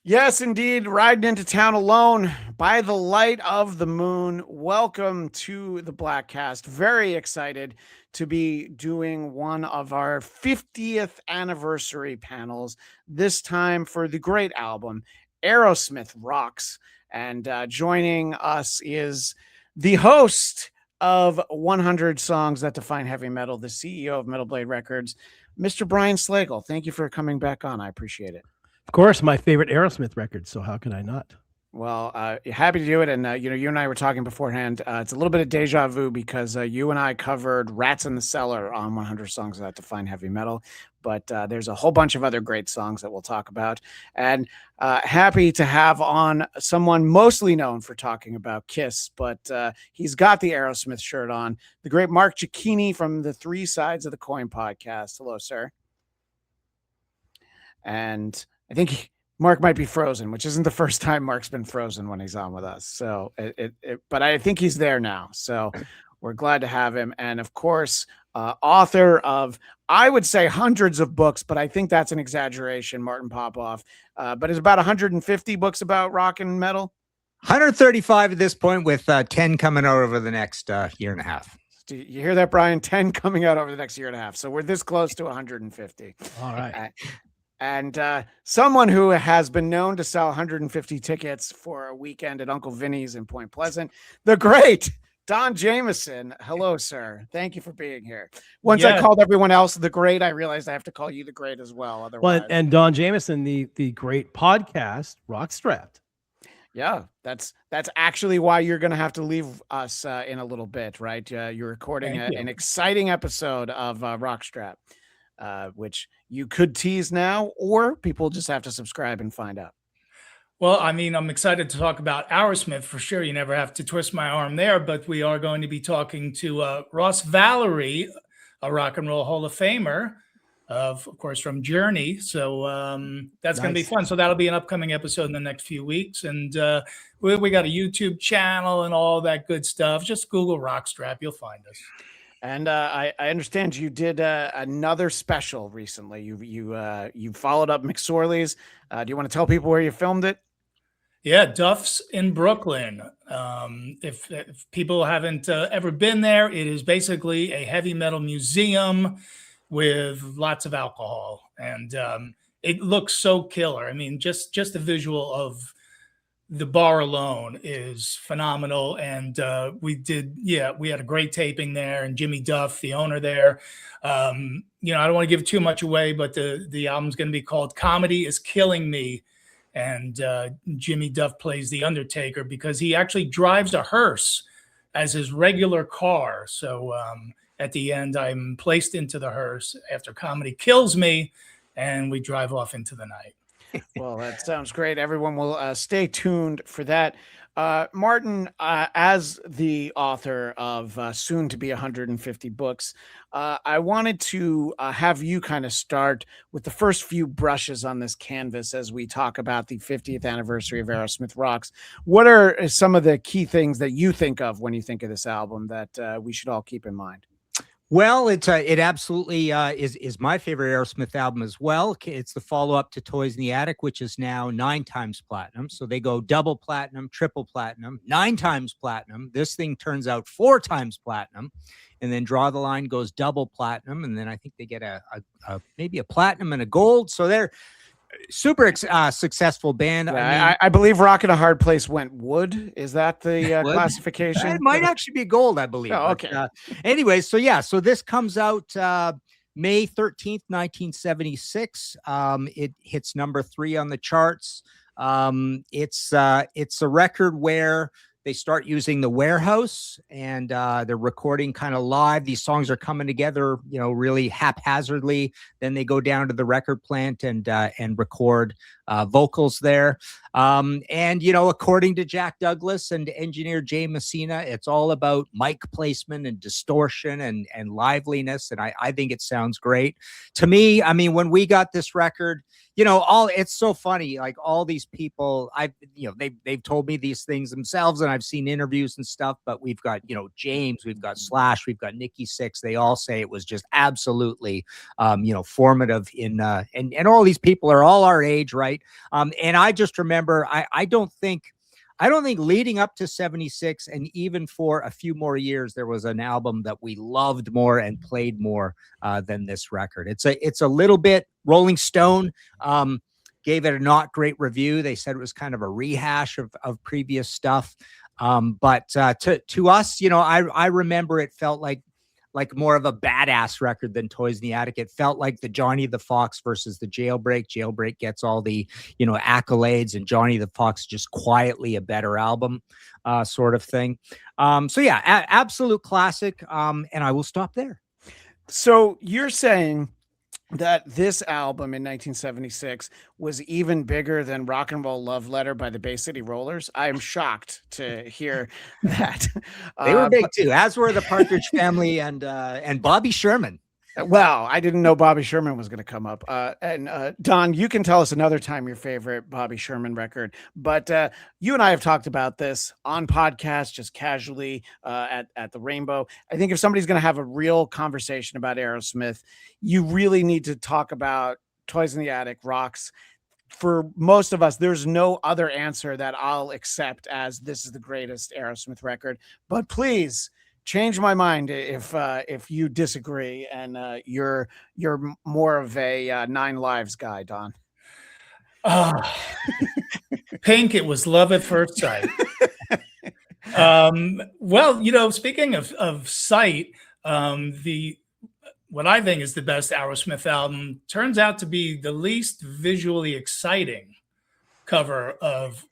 Yes, indeed. Riding into town alone by the light of the moon. Welcome to the Bladtcast. Very excited to be doing one of our 50th anniversary panels, this time for the great album, Aerosmith Rocks. And joining us is the host of 100 Songs That Define Heavy Metal, the CEO of Metal Blade Records, Mr. Brian Slagel. Thank you for coming back on. I appreciate it. Of course, my favorite Aerosmith record. So how can I not? Well, happy to do it. And, you and I were talking beforehand. It's a little bit of deja vu because you and I covered Rats in the Cellar on 100 Songs That Define Heavy Metal. But there's a whole bunch of other great songs that we'll talk about. And happy to have on someone mostly known for talking about Kiss, but he's got the Aerosmith shirt on. The great Mark Chicchini from the Three Sides of the Coin podcast. Hello, sir. And I think Mark might be frozen, which isn't the first time Mark's been frozen when he's on with us. So, but I think he's there now. So we're glad to have him. And of course, author of, I would say hundreds of books, but I think that's an exaggeration, Martin Popoff. But it's about 150 books about rock and metal. 135 at this point, with 10 coming out over the next year and a half. Do you hear that, Brian? 10 coming out over the next year and a half. So we're this close to 150. All right. And someone who has been known to sell 150 tickets for a weekend at Uncle Vinny's in Point Pleasant, the great Don Jamieson. Hello, sir. Thank you for being here. Once I called everyone else the great, I realized I have to call you the great as well. Otherwise, well, and Don Jamieson, the great podcast, Rock Strapped. Yeah, that's actually why you're going to have to leave us in a little bit, right? You're recording an exciting episode of Rockstrap. Which you could tease now, or people just have to subscribe and find out. Well, I mean, I'm excited to talk about Aerosmith for sure. You never have to twist my arm there, but we are going to be talking to Ross Valory, a Rock and Roll Hall of Famer, of course, from Journey. So that's going to be fun. So that'll be an upcoming episode in the next few weeks. And we got a YouTube channel and all that good stuff. Just Google Rockstrap. You'll find us. And I understand you did another special recently. You followed up McSorley's. Do you want to tell people where you filmed it? Yeah, Duff's in Brooklyn. If people haven't ever been there, it is basically a heavy metal museum with lots of alcohol, and it looks so killer. I mean, just the visual of the bar alone is phenomenal. And we had a great taping there, and Jimmy Duff, the owner there. I don't want to give too much away, but the album's going to be called Comedy is Killing Me. And Jimmy Duff plays the Undertaker because he actually drives a hearse as his regular car. So at the end, I'm placed into the hearse after Comedy kills me, and we drive off into the night. Well, that sounds great. Everyone will stay tuned for that. Martin, as the author of soon to be 150 books, I wanted to have you kind of start with the first few brushes on this canvas as we talk about the 50th anniversary of Aerosmith Rocks. What are some of the key things that you think of when you think of this album that we should all keep in mind? Well, it absolutely is my favorite Aerosmith album as well. It's the follow-up to Toys in the Attic, which is now 9 times platinum. So they go double platinum, triple platinum, 9 times platinum. This thing turns out 4 times platinum, and then Draw the Line goes double platinum, and then I think they get maybe a platinum and a gold. So they're super successful band. Yeah, I believe Rock in a Hard Place went wood. Is that the classification? It might actually be gold, I believe. Oh, okay. Anyway, so this comes out May 13th, 1976. It hits number 3 on the charts. It's a record where they start using the warehouse, and they're recording kind of live. These songs are coming together, really haphazardly. Then they go down to the record plant and record vocals there. According to Jack Douglas and engineer Jay Messina, it's all about mic placement and distortion and liveliness. And I think it sounds great. To me, I mean, when we got this record, it's so funny. Like all these people, they've told me these things themselves, and I've seen interviews and stuff. But we've got, James, we've got Slash, we've got Nikki Sixx. They all say it was just absolutely, formative and all these people are all our age, right? And I just remember, I don't think leading up to 76 and even for a few more years, there was an album that we loved more and played more than this record. It's a little bit. Rolling Stone gave it a not great review. They said it was kind of a rehash of previous stuff. But to us, I remember it felt like more of a badass record than Toys in the Attic. It felt like the Johnny the Fox versus the Jailbreak. Jailbreak gets all the, accolades, and Johnny the Fox just quietly a better album, sort of thing. So yeah, absolute classic. And I will stop there. So you're saying that this album in 1976 was even bigger than Rock and Roll Love Letter by the Bay City Rollers? I am shocked to hear that. They were big too, as were the Partridge Family and Bobby Sherman. Well, I didn't know Bobby Sherman was going to come up. And Don, you can tell us another time your favorite Bobby Sherman record. But you and I have talked about this on podcasts, just casually at the Rainbow. I think if somebody's going to have a real conversation about Aerosmith, you really need to talk about Toys in the Attic rocks. For most of us, there's no other answer that I'll accept as this is the greatest Aerosmith record. But please change my mind if you disagree and you're more of a Nine Lives guy, Don. Pink, it was love at first sight. Well, speaking of sight, what I think is the best Aerosmith album turns out to be the least visually exciting cover of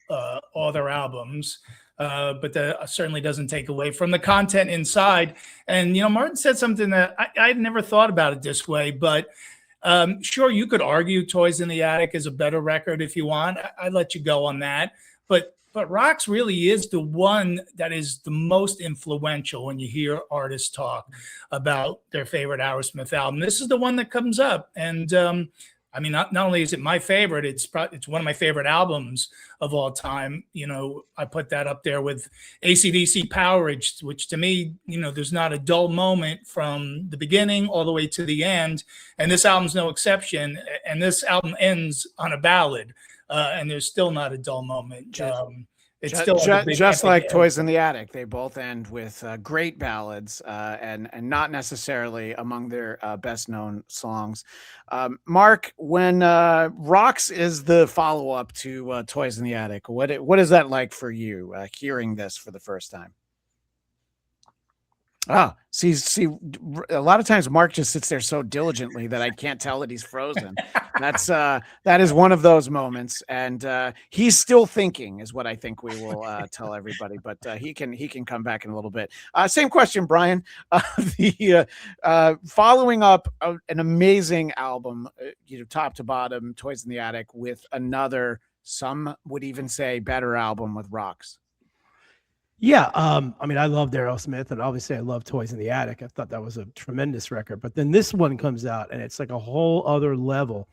all their albums. But that certainly doesn't take away from the content inside. And, Martin said something that I'd never thought about it this way, but sure, you could argue Toys in the Attic is a better record if you want. I'd let you go on that. But Rocks really is the one that is the most influential when you hear artists talk about their favorite Aerosmith album. This is the one that comes up. And, not only is it my favorite, it's one of my favorite albums of all time. I put that up there with AC/DC Powerage, which to me, there's not a dull moment from the beginning all the way to the end. And this album's no exception. And this album ends on a ballad, and there's still not a dull moment. It's still just like Toys in the Attic. They both end with great ballads and not necessarily among their best known songs. Mark, when Rocks is the follow up to Toys in the Attic, what is that like for you hearing this for the first time? See, a lot of times Mark just sits there so diligently that I can't tell that he's frozen. That is one of those moments, and he's still thinking, is what I think we will tell everybody. But he can come back in a little bit. Same question, Brian. Following up an amazing album, top to bottom, Toys in the Attic, with another, some would even say, better album with Rocks. Yeah, I loved Aerosmith, and obviously I love Toys in the Attic. I thought that was a tremendous record. But then this one comes out, and it's like a whole other level.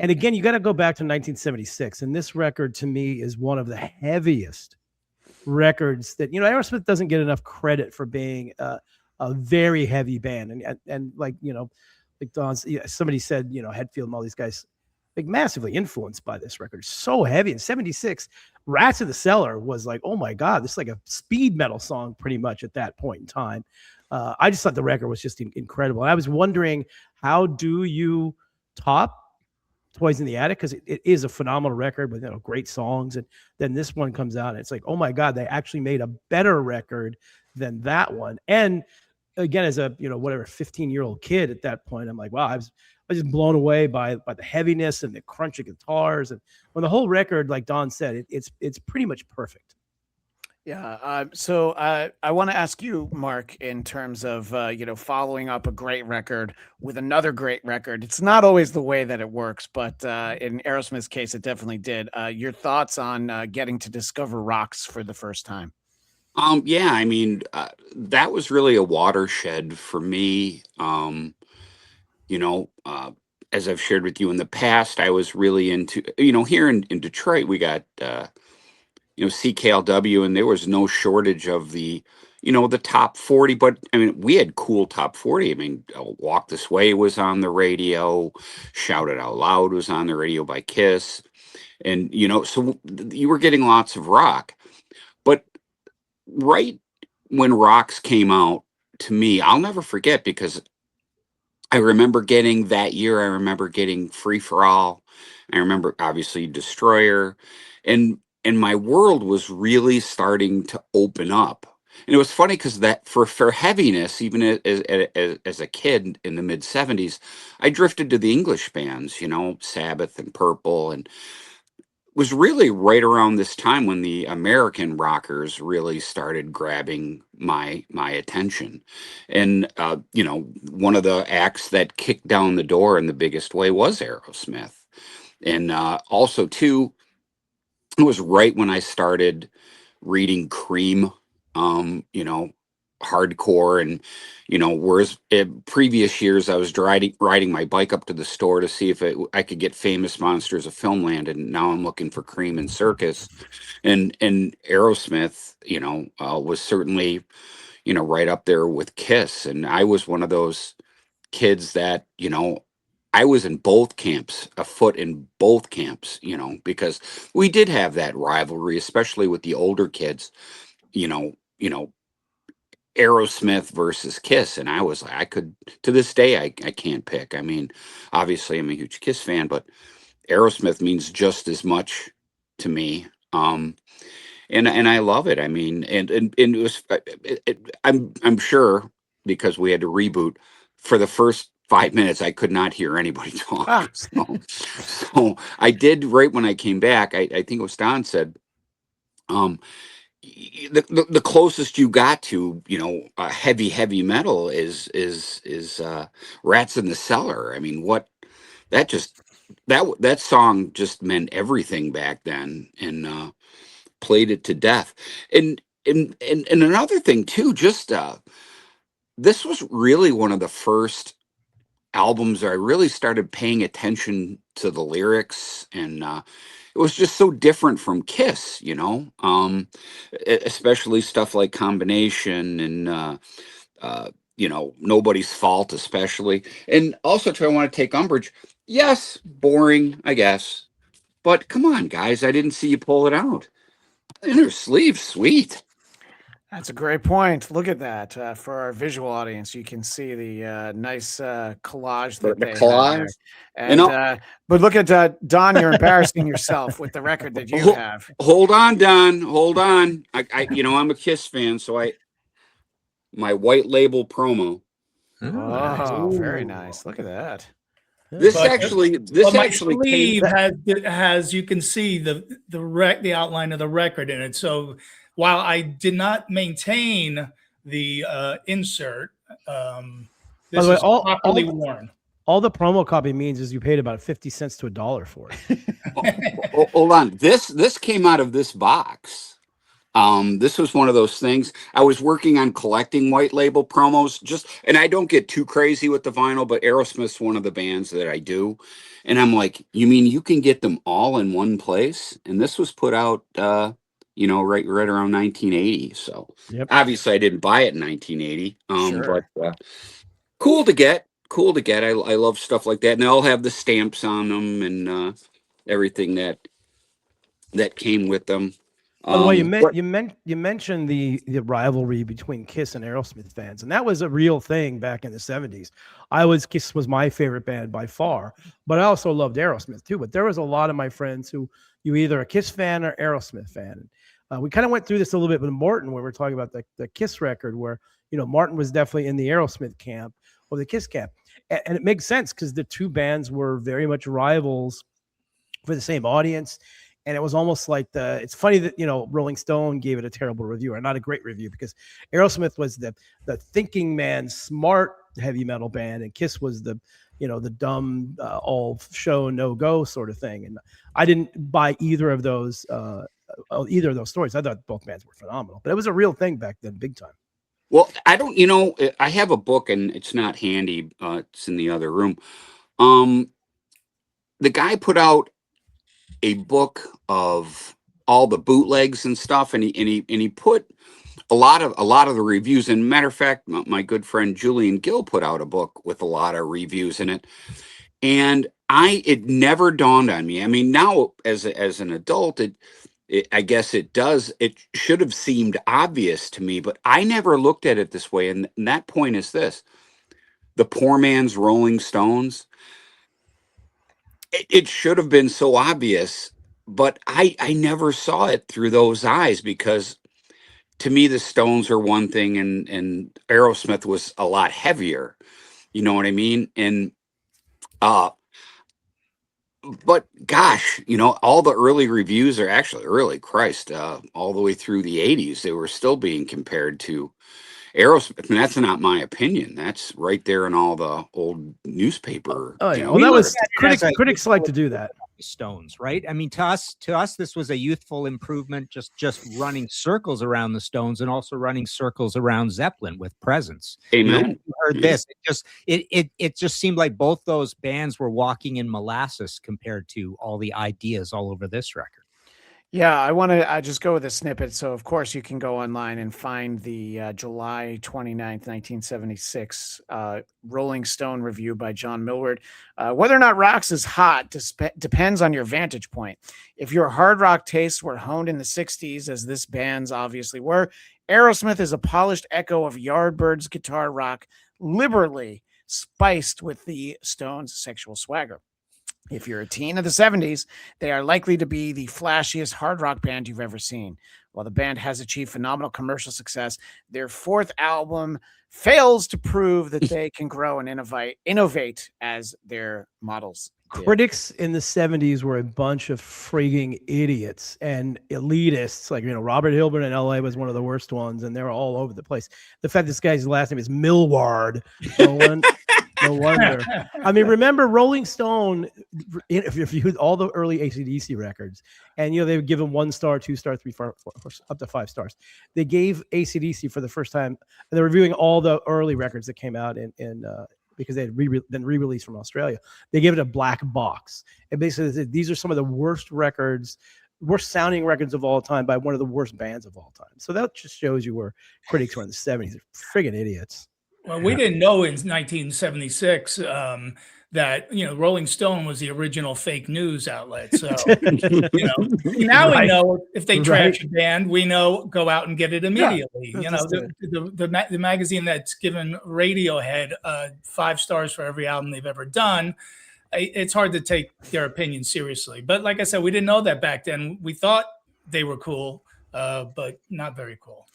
And again, you got to go back to 1976, and this record to me is one of the heaviest records that Aerosmith doesn't get enough credit for being a very heavy band, and like Don, somebody said Hetfield and all these guys, like, massively influenced by this record. So heavy. In 76, Rats in the Cellar was like, oh my God, this is like a speed metal song pretty much at that point in time. I just thought the record was just incredible. And I was wondering, how do you top Toys in the Attic? Because it is a phenomenal record with great songs. And then this one comes out and it's like, oh my God, they actually made a better record than that one. And again, as a 15-year-old kid at that point, I'm like, wow, I was just blown away by the heaviness and the crunch of guitars. And when the whole record, like Don said, it's pretty much perfect. Yeah. So I want to ask you, Mark, in terms of, following up a great record with another great record. It's not always the way that it works, but in Aerosmith's case, it definitely did. Your thoughts on getting to discover Rocks for the first time? That was really a watershed for me. as I've shared with you in the past, I was really into, here in Detroit, we got, CKLW, and there was no shortage of the top 40. But I mean, we had cool top 40. I mean, Walk This Way was on the radio, Shout It Out Loud was on the radio by Kiss. And, so you were getting lots of rock. But right when Rocks came out, to me, I'll never forget, because I remember getting that year, I remember getting Free for All. I remember obviously Destroyer, and my world was really starting to open up. And it was funny because that for heaviness, even as a kid in the mid '70s, I drifted to the English bands, Sabbath and Purple, and was really right around this time when the American rockers really started grabbing my attention. And one of the acts that kicked down the door in the biggest way was Aerosmith. And also too, it was right when I started reading Cream, hardcore, and whereas in previous years I was riding my bike up to the store to see if I could get Famous Monsters of Filmland, and now I'm looking for Cream and Circus, and Aerosmith was certainly right up there with Kiss. And I was one of those kids that I was in both camps, a foot in both camps, because we did have that rivalry, especially with the older kids, you know Aerosmith versus Kiss. And I was like, I could, to this day, I can't pick. I mean, obviously I'm a huge Kiss fan, but Aerosmith means just as much to me. And I love it. I mean, and it was, I'm sure, because we had to reboot for the first 5 minutes, I could not hear anybody talk. So I did, right when I came back, I think it was Don said, the closest you got to heavy metal is Rats in the Cellar. I mean, that song just meant everything back then, and played it to death. And another thing too, just this was really one of the first albums where I really started paying attention to the lyrics, and it was just so different from Kiss, especially stuff like Combination, and Nobody's Fault, especially. And also, too, I want to take umbrage. Yes, boring, I guess, but come on, guys, I didn't see you pull it out. Inner sleeve, sweet. That's a great point. Look at that. For our visual audience, you can see the nice collage that they have there. And but look at Don. You're embarrassing yourself with the record that you have. Hold on, Don. Hold on. I'm a Kiss fan, so my white label promo. Oh, very nice. Look at that. This actually sleeve has you can see the outline of the record in it. So while I did not maintain the insert, this is properly worn. All the promo copy means is you paid about 50 cents to $1 for it. Hold on. This came out of this box. This was one of those things. I was working on collecting white label promos, and I don't get too crazy with the vinyl, but Aerosmith's one of the bands that I do. And I'm like, you mean you can get them all in one place? And this was put out, right around 1980. So obviously I didn't buy it in 1980. Sure. But cool to get. I love stuff like that. And they all have the stamps on them, and everything that came with them. By the way, you mentioned the rivalry between Kiss and Aerosmith fans, and that was a real thing back in the 70s. Kiss was my favorite band by far, but I also loved Aerosmith too. But there was a lot of my friends who you either a Kiss fan or Aerosmith fan. We kind of went through this a little bit with Morton, where we're talking about the Kiss record, where Martin was definitely in the Aerosmith camp or the Kiss camp, and it makes sense because the two bands were very much rivals for the same audience. And it was almost like it's funny that, Rolling Stone gave it a terrible review, or not a great review, because Aerosmith was the thinking man, smart heavy metal band, and Kiss was the dumb, all show, no go sort of thing. And I didn't buy either of those stories. I thought both bands were phenomenal, but it was a real thing back then, big time. Well, I don't, I have a book, and it's not handy. It's in the other room. the guy put out a book of all the bootlegs and stuff, and he put a lot of the reviews. And matter of fact, my good friend Julian Gill put out a book with a lot of reviews in it. And it never dawned on me. I mean, now as an adult, I guess it does. It should have seemed obvious to me, but I never looked at it this way. And that point is this: the poor man's Rolling Stones. It should have been so obvious, but I never saw it through those eyes, because to me the Stones are one thing, and Aerosmith was a lot heavier. You know what I mean? And but gosh, all the early reviews are actually all the way through the 80s, they were still being compared to Aerosmith. And that's not my opinion. That's right there in all the old newspaper. Oh yeah, well, that was critics like to do that. Stones, right? I mean, to us, this was a youthful improvement, just running circles around the Stones, and also running circles around Zeppelin with Presence. Amen. You heard this. It just seemed like both those bands were walking in molasses compared to all the ideas all over this record. Yeah, I just go with a snippet. So, of course, you can go online and find the July 29th, 1976 Rolling Stone review by John Millward. Whether or not Rocks is hot depends on your vantage point. If your hard rock tastes were honed in the 60s, as this band's obviously were, Aerosmith is a polished echo of Yardbirds guitar rock, liberally spiced with the Stones' sexual swagger. If you're a teen of the 70s, they are likely to be the flashiest hard rock band you've ever seen. While the band has achieved phenomenal commercial success, their fourth album fails to prove that they can grow and innovate as their models did. Critics in the 70s were a bunch of frigging idiots and elitists. Like, Robert Hilburn in LA was one of the worst ones, and they're all over the place. The fact this guy's last name is Millward. No wonder. I mean, remember Rolling Stone, if you all the early AC/DC records, and they would give them 1 star, 2 star, 3 star, 4, up to 5 stars. They gave AC/DC for the first time, and they're reviewing all the early records that came out in because they had been re-released from Australia. They gave it a black box, and basically said, these are some of the worst sounding records of all time by one of the worst bands of all time. So that just shows you where critics were in the 70s. They're friggin' idiots. Well, we didn't know in 1976 that Rolling Stone was the original fake news outlet. So now we know if they trash a band, we know go out and get it immediately. The magazine that's given Radiohead 5 stars for every album they've ever done. It's hard to take their opinion seriously. But like I said, we didn't know that back then. We thought they were cool. But not very cool.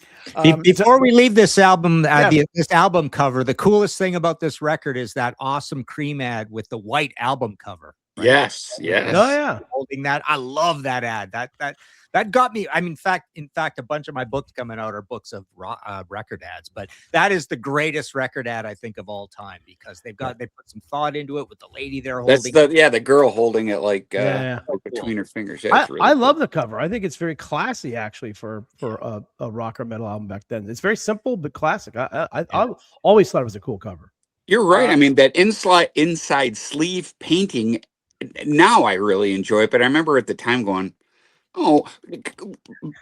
Before we leave this album, this album cover, the coolest thing about this record is that awesome Cream ad with the white album cover. Right? Yes. Oh yeah, holding that. I love that ad. That got me. I mean, in fact, a bunch of my books coming out are books of record ads, but that is the greatest record ad I think of all time, because they put some thought into it with the lady there holding. That's the girl holding it like between her fingers. Yeah, I love the cover. I think it's very classy actually for a rock or metal album back then. It's very simple but classic. I always thought it was a cool cover. You're right. I mean, that inside sleeve painting. Now I really enjoy it, but I remember at the time going, oh,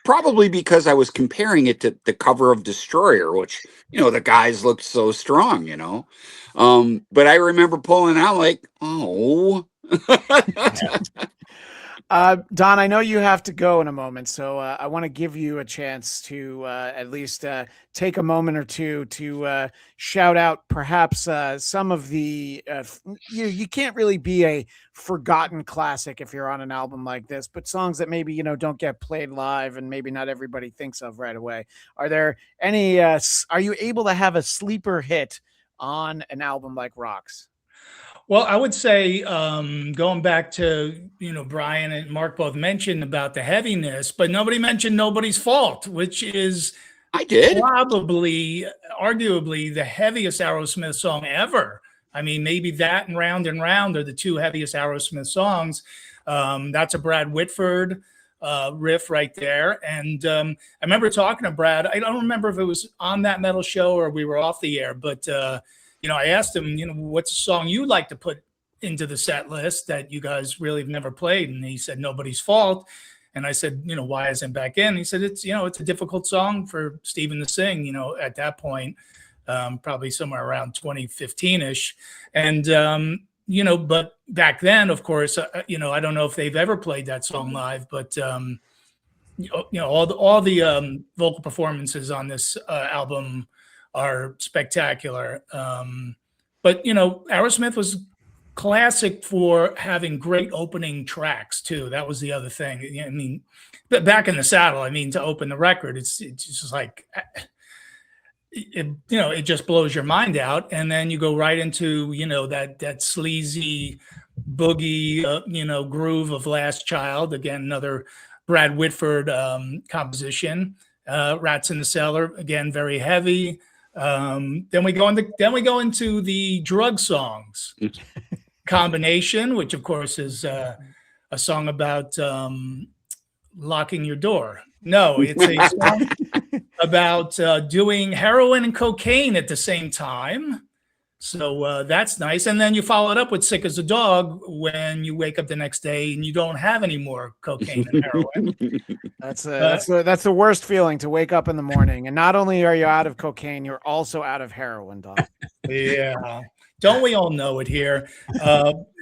probably because I was comparing it to the cover of Destroyer, which, the guys looked so strong, but I remember pulling out like, oh. Don, I know you have to go in a moment, so I want to give you a chance to at least take a moment or two to shout out perhaps some of the you can't really be a forgotten classic if you're on an album like this, but songs that maybe don't get played live and maybe not everybody thinks of right away. Are there any are you able to have a sleeper hit on an album like Rocks? Well, I would say going back to, Brian and Mark both mentioned about the heaviness, but nobody mentioned Nobody's Fault, which is probably, arguably, the heaviest Aerosmith song ever. I mean, maybe that and Round are the 2 heaviest Aerosmith songs. That's a Brad Whitford riff right there. And I remember talking to Brad. I don't remember if it was on that metal show or we were off the air, but I asked him, what's a song you'd like to put into the set list that you guys really have never played. And he said, Nobody's Fault. And I said, why isn't it back in? He said, it's a difficult song for Steven to sing, at that point, probably somewhere around 2015-ish. And, but back then, of course, I don't know if they've ever played that song live, but, all the vocal performances on this album are spectacular. But, Aerosmith was classic for having great opening tracks too. That was the other thing. I mean, but Back in the Saddle, to open the record, it's just like, it just blows your mind out. And then you go right into, that sleazy boogie, groove of Last Child. Again, another Brad Whitford composition. Rats in the Cellar, again, very heavy. Then we go into the drug songs. Combination, which of course is a song about locking your door. No, it's a song about doing heroin and cocaine at the same time. So that's nice. And then you follow it up with Sick as a Dog when you wake up the next day and you don't have any more cocaine and heroin. That's the worst feeling, to wake up in the morning and not only are you out of cocaine, you're also out of heroin, Don. Yeah. Don't we all know it here?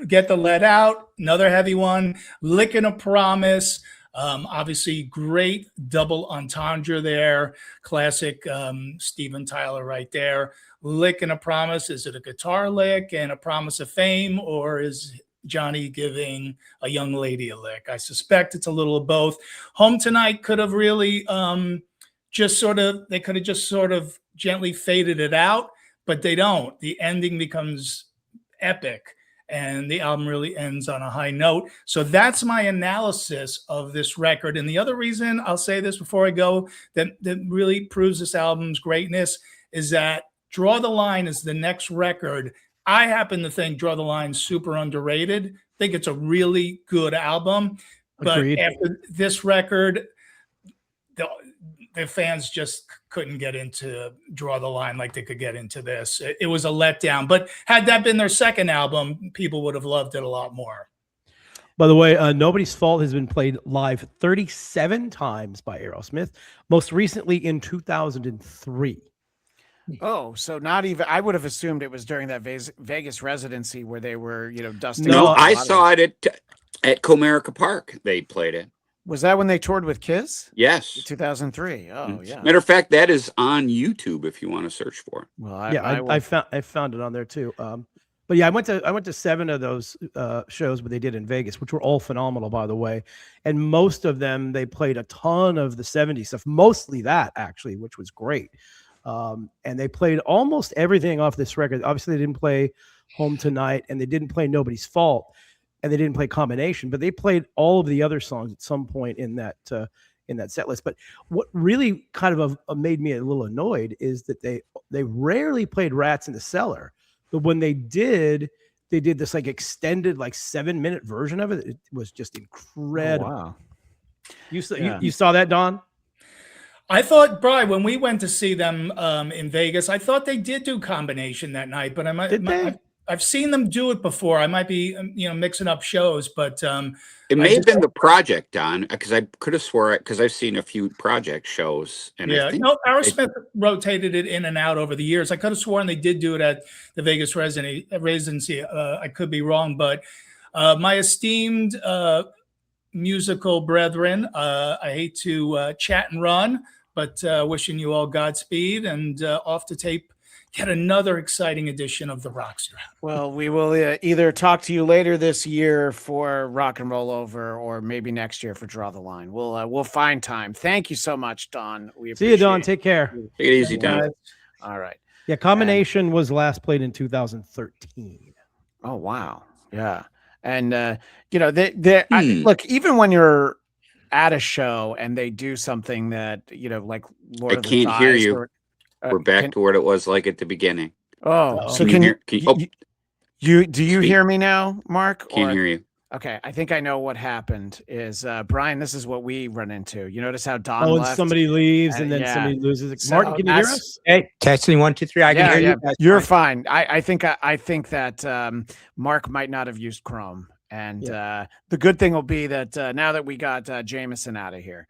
Get the Let Out, another heavy one. Lickin' a Promise. Obviously, great double entendre there. Classic Steven Tyler right there. Lickin' a Promise. Is it a guitar lick and a promise of fame, or is Johnny giving a young lady a lick? I suspect it's a little of both. Home Tonight could have really they could have just sort of gently faded it out. But they don't. The ending becomes epic, and the album really ends on a high note. So that's my analysis of this record. And the other reason, I'll say this before I go, that really proves this album's greatness is that Draw the Line is the next record. I happen to think Draw the Line is super underrated. I think it's a really good album. Agreed. But after this record, the fans just couldn't get into Draw the Line like they could get into this. It was a letdown. But had that been their second album, people would have loved it a lot more. By the way, Nobody's Fault has been played live 37 times by Aerosmith, most recently in 2003. Oh, so not even, I would have assumed it was during that Vegas residency where they were, dusting. No, off I saw it at Comerica Park. They played it. Was that when they toured with Kiss? Yes. 2003. Oh, yeah. Matter of fact, that is on YouTube if you want to search for it. Well, I found it on there too. But yeah, I went to 7 of those shows, but they did in Vegas, which were all phenomenal, by the way. And most of them, they played a ton of the 70s stuff, mostly that actually, which was great. And they played almost everything off this record. Obviously, they didn't play Home Tonight, and they didn't play Nobody's Fault, and they didn't play Combination, but they played all of the other songs at some point in that set list. But what really kind of made me a little annoyed is that they rarely played Rats in the Cellar, but when they did this like extended 7-minute version of it. It was just incredible. Oh, wow. You saw that, Don? I thought, Brian, when we went to see them in Vegas, I thought they did do Combination that night, but I've seen them do it before. I might be, mixing up shows, but it may have been the Project, Don, because I could have swore it because I've seen a few Project shows. And yeah, Aerosmith rotated it in and out over the years. I could have sworn they did do it at the Vegas residency. I could be wrong, but my esteemed musical brethren, I hate to chat and run, but wishing you all Godspeed, and off to tape yet another exciting edition of the Rockster. Well, we will either talk to you later this year for Rock and Roll Over, or maybe next year for Draw the Line. We'll find time. Thank you so much, Don. We see you, Don. Take care. Take it easy, Don. All right. Yeah, Combination was last played in 2013. Oh wow, yeah. And look, even when you're at a show and they do something that like Lord of the can't hear Flies you. We're back to what it was like at the beginning. Oh, so do you hear me now, Mark? Can't hear you. Okay, I think I know what happened. Is Brian? This is what we run into. You notice how Don Oh, and left. somebody leaves, and then Yeah. somebody loses. So Martin, can you hear that's- us? Hey, testing 1, 2, 3. I can hear you guys. You're fine. fine. I think that Mark might not have used Chrome, and the good thing will be that now that we got Jamieson out of here,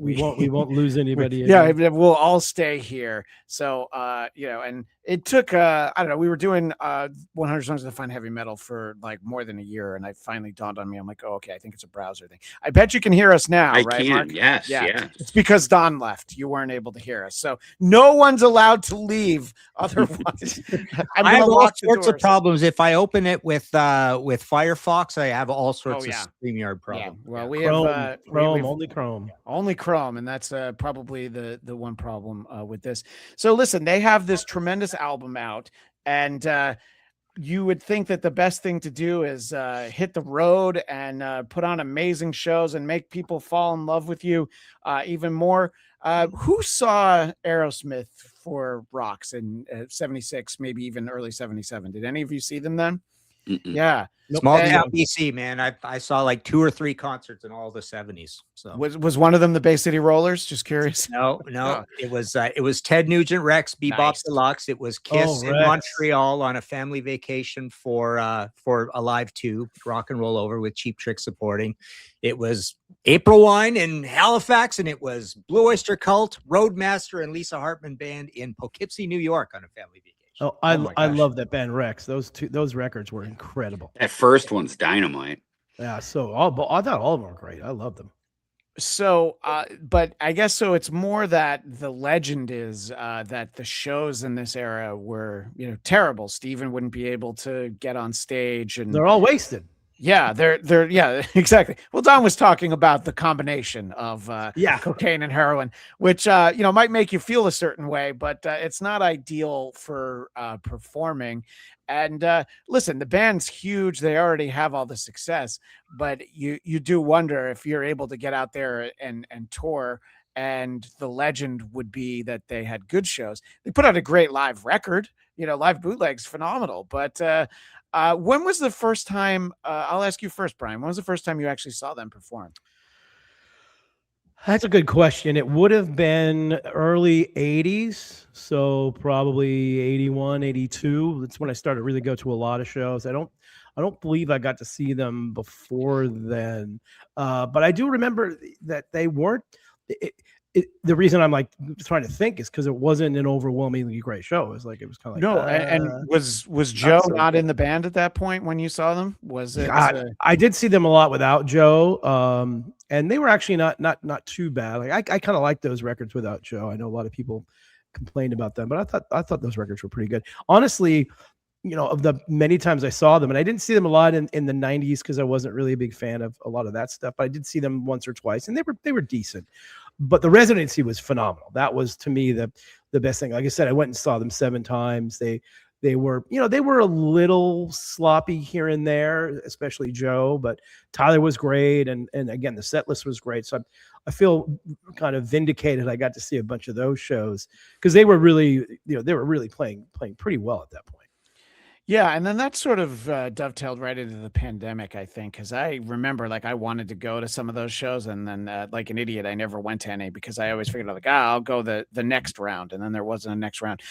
we won't lose anybody. Yeah, we'll all stay here. So and it took I don't know, we were doing 100 songs to define heavy metal for like more than a year, and I finally dawned on me. I'm like, oh, okay, I think it's a browser thing. I bet you can hear us now, I right, can. Mark? Yes. Yeah. Yeah. It's because Don left. You weren't able to hear us. So no one's allowed to leave. Otherwise, I'm I gonna have all lock the sorts of doors. problems. If I open it with Firefox, I have all sorts Oh, yeah. of StreamYard Yeah. problems. Well, we Chrome, have Chrome, only Chrome. only Chrome, and that's probably the one problem with this. So listen, they have this tremendous album out, and you would think that the best thing to do is hit the road and put on amazing shows and make people fall in love with you even more. Who saw Aerosmith for Rocks in 76, maybe even early 77? Did any of you see them then? Mm-mm. Yeah. Small And- town BC, man. I saw like 2 or 3 concerts in all the 70s. So Was one of them the Bay City Rollers? Just curious. no, Oh. it was Ted Nugent, Rex, Bebop Nice. Deluxe. It was Kiss Oh, in Rex. Montreal on a family vacation for Alive 2, Rock and Roll Over with Cheap Trick supporting. It was April Wine in Halifax, and it was Blue Oyster Cult, Roadmaster, and Lisa Hartman Band in Poughkeepsie, New York on a family vacation. Oh, my I gosh. love that band Rex. Those records were incredible. That first one's dynamite. Yeah, so I thought all of them were great. I loved them. So, but I guess so. It's more that the legend is that the shows in this era were, terrible. Steven wouldn't be able to get on stage, and They're all wasted. yeah, they're yeah, exactly. Well, Don was talking about the combination of cocaine and heroin, which might make you feel a certain way, but it's not ideal for performing. And listen, the band's huge. They already have all the success, but you do wonder if you're able to get out there and tour. And the legend would be that they had good shows. They put out a great live record. Live bootleg's phenomenal. But when was the first time? I'll ask you first, Brian. When was the first time you actually saw them perform? That's a good question. It would have been early 80s, so probably 81, 82. That's when I started to really go to a lot of shows. I don't believe I got to see them before then, but I do remember that they weren't. The reason I'm like trying to think is because it wasn't an overwhelmingly great show. It was kind of like No, and was Joe so not good. in the band at that point when you saw them? Was it? I did see them a lot without Joe, and they were actually not too bad. Like I kind of like those records without Joe. I know a lot of people complained about them, but I thought those records were pretty good. Honestly, of the many times I saw them, and I didn't see them a lot in the 90s because I wasn't really a big fan of a lot of that stuff, but I did see them once or twice, and they were decent. But the residency was phenomenal. That was, to me, the best thing. Like I said, I went and saw them 7 times. They were, they were a little sloppy here and there, especially Joe, but Tyler was great. And again, the set list was great. So I feel kind of vindicated. I got to see a bunch of those shows because they were really, they were really playing pretty well at that point. Yeah, and then that sort of dovetailed right into the pandemic, I think, because I remember I wanted to go to some of those shows, and then like an idiot, I never went to any because I always figured I'll go the next round, and then there wasn't a next round.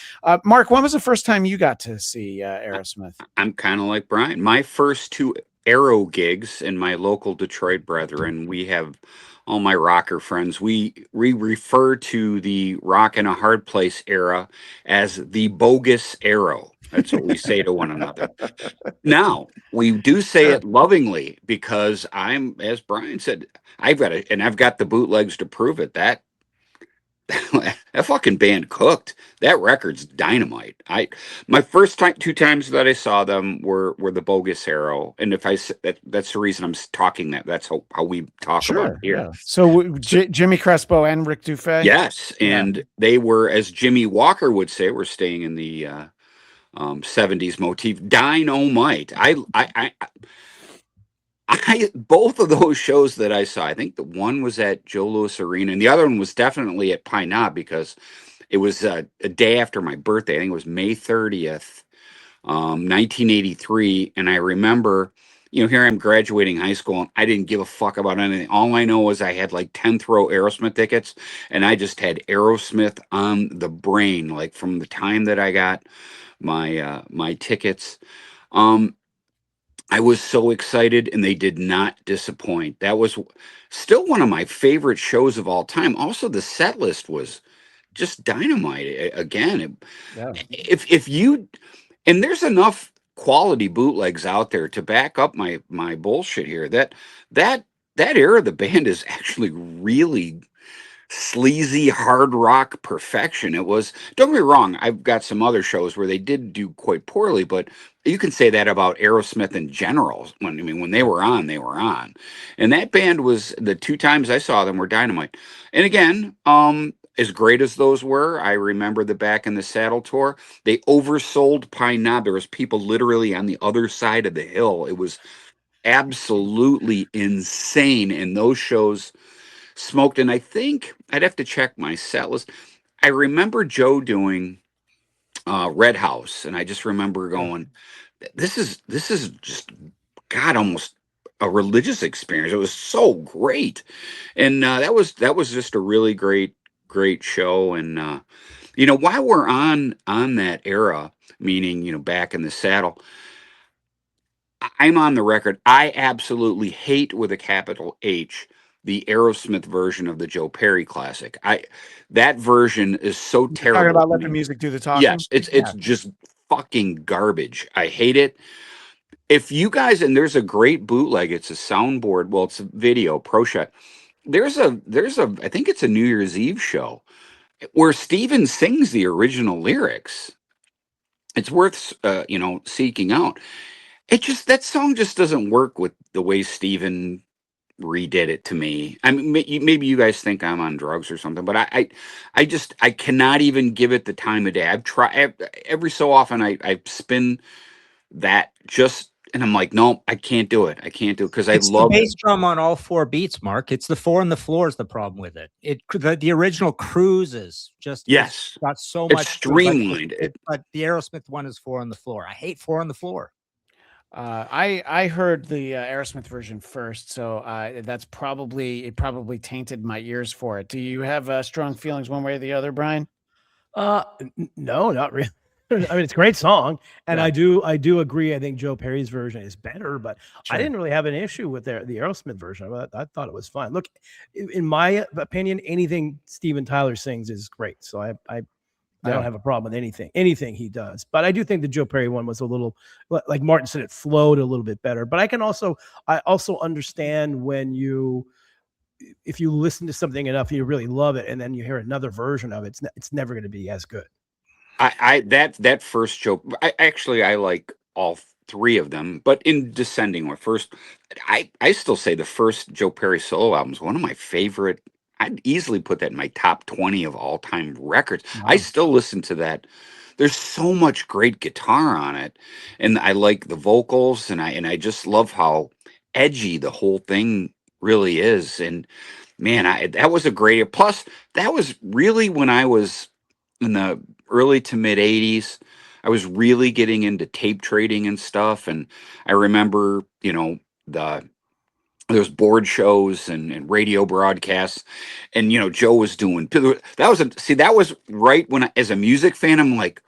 Mark, when was the first time you got to see Aerosmith? I'm kind of like Brian. My first 2 Aero gigs in my local Detroit brethren, we have all my rocker friends. We refer to the Rock in a Hard Place era as the bogus Aero. That's what we say to one another. Now, we do say it lovingly because I'm, as Brian said, I've got the bootlegs to prove it. That fucking band cooked. That record's dynamite. My first 2 times that I saw them were the bogus Aero, and if that's the reason I'm talking that's how we talk about it here. Yeah. So Jimmy Crespo and Rick Dufay. Yes, and they were, as Jimmy Walker would say, we're staying in the 70s motif. Dynamite. I both of those shows that I saw, I think the one was at Joe Louis Arena and the other one was definitely at Pine Knob because it was a day after my birthday. I think it was May 30th, 1983. And I remember here I'm graduating high school and I didn't give a fuck about anything. All I know was I had like 10th row Aerosmith tickets, and I just had Aerosmith on the brain, like from the time that I got my tickets. Um, I was so excited, and they did not disappoint. That was still one of my favorite shows of all time. Also, the set list was just dynamite. Again, Yeah. if you and there's enough quality bootlegs out there to back up my bullshit here. That that era of the band is actually really sleazy hard rock perfection. It was, don't get me wrong, I've got some other shows where they did do quite poorly, but you can say that about Aerosmith in general. When they were on, they were on. And that band was, the two times I saw them, were dynamite. And again, as great as those were, I remember the Back in the Saddle tour. They oversold Pine Knob. There was people literally on the other side of the hill. It was absolutely insane. And those shows smoked. And I think I'd have to check my set list. I remember Joe doing Red House, and I just remember going, this is just, God, almost a religious experience. It was so great. And that was just a really great show. And while we're on that era, meaning Back in the Saddle, I'm on the record, I absolutely hate, with a capital H, the Aerosmith version of the Joe Perry classic. That version is so terrible. Talking about to let the me. music do the talking. Yes, it's just fucking garbage. I hate it. If you guys, and there's a great bootleg, it's a soundboard, well, it's a video pro shot. There's a I think it's a New Year's Eve show where Steven sings the original lyrics. It's worth seeking out. That song just doesn't work with the way Steven redid it to me. I mean, maybe you guys think I'm on drugs or something, but I cannot even give it the time of day. I've tried every so often. I spin that and I'm like, no, I can't do it. I can't do it because I love the bass drum on all 4 beats, Mark. It's the 4 on the floor is the problem with it. The original Cruises just yes, got so it's much streamlined. But the Aerosmith one is 4 on the floor. I hate 4 on the floor. I heard the Aerosmith version first, so it probably tainted my ears for it. Do you have strong feelings one way or the other, Brian? No, not really. I mean, it's a great song, and Yeah. I do agree. I think Joe Perry's version is better, but Sure. I didn't really have an issue with the Aerosmith version. I thought it was fine. Look, in my opinion, anything Steven Tyler sings is great. So I don't have a problem with anything he does. But I do think the Joe Perry one was a little, like Martin said, it flowed a little bit better. But I also understand if you listen to something enough, you really love it, and then you hear another version of it, it's never going to be as good. That first Joe, I like all 3 of them, but in descending order. First, I still say the first Joe Perry solo album is one of my favorite. I'd easily put that in my top 20 of all time records. Wow. I still listen to that. There's so much great guitar on it, and I like the vocals, and I just love how edgy the whole thing really is. And man, that was a great. Plus, that was really when I was in the early to mid 80s. I was really getting into tape trading and stuff, and I remember there's board shows and radio broadcasts, and Joe was doing that was right when as a music fan, I'm like,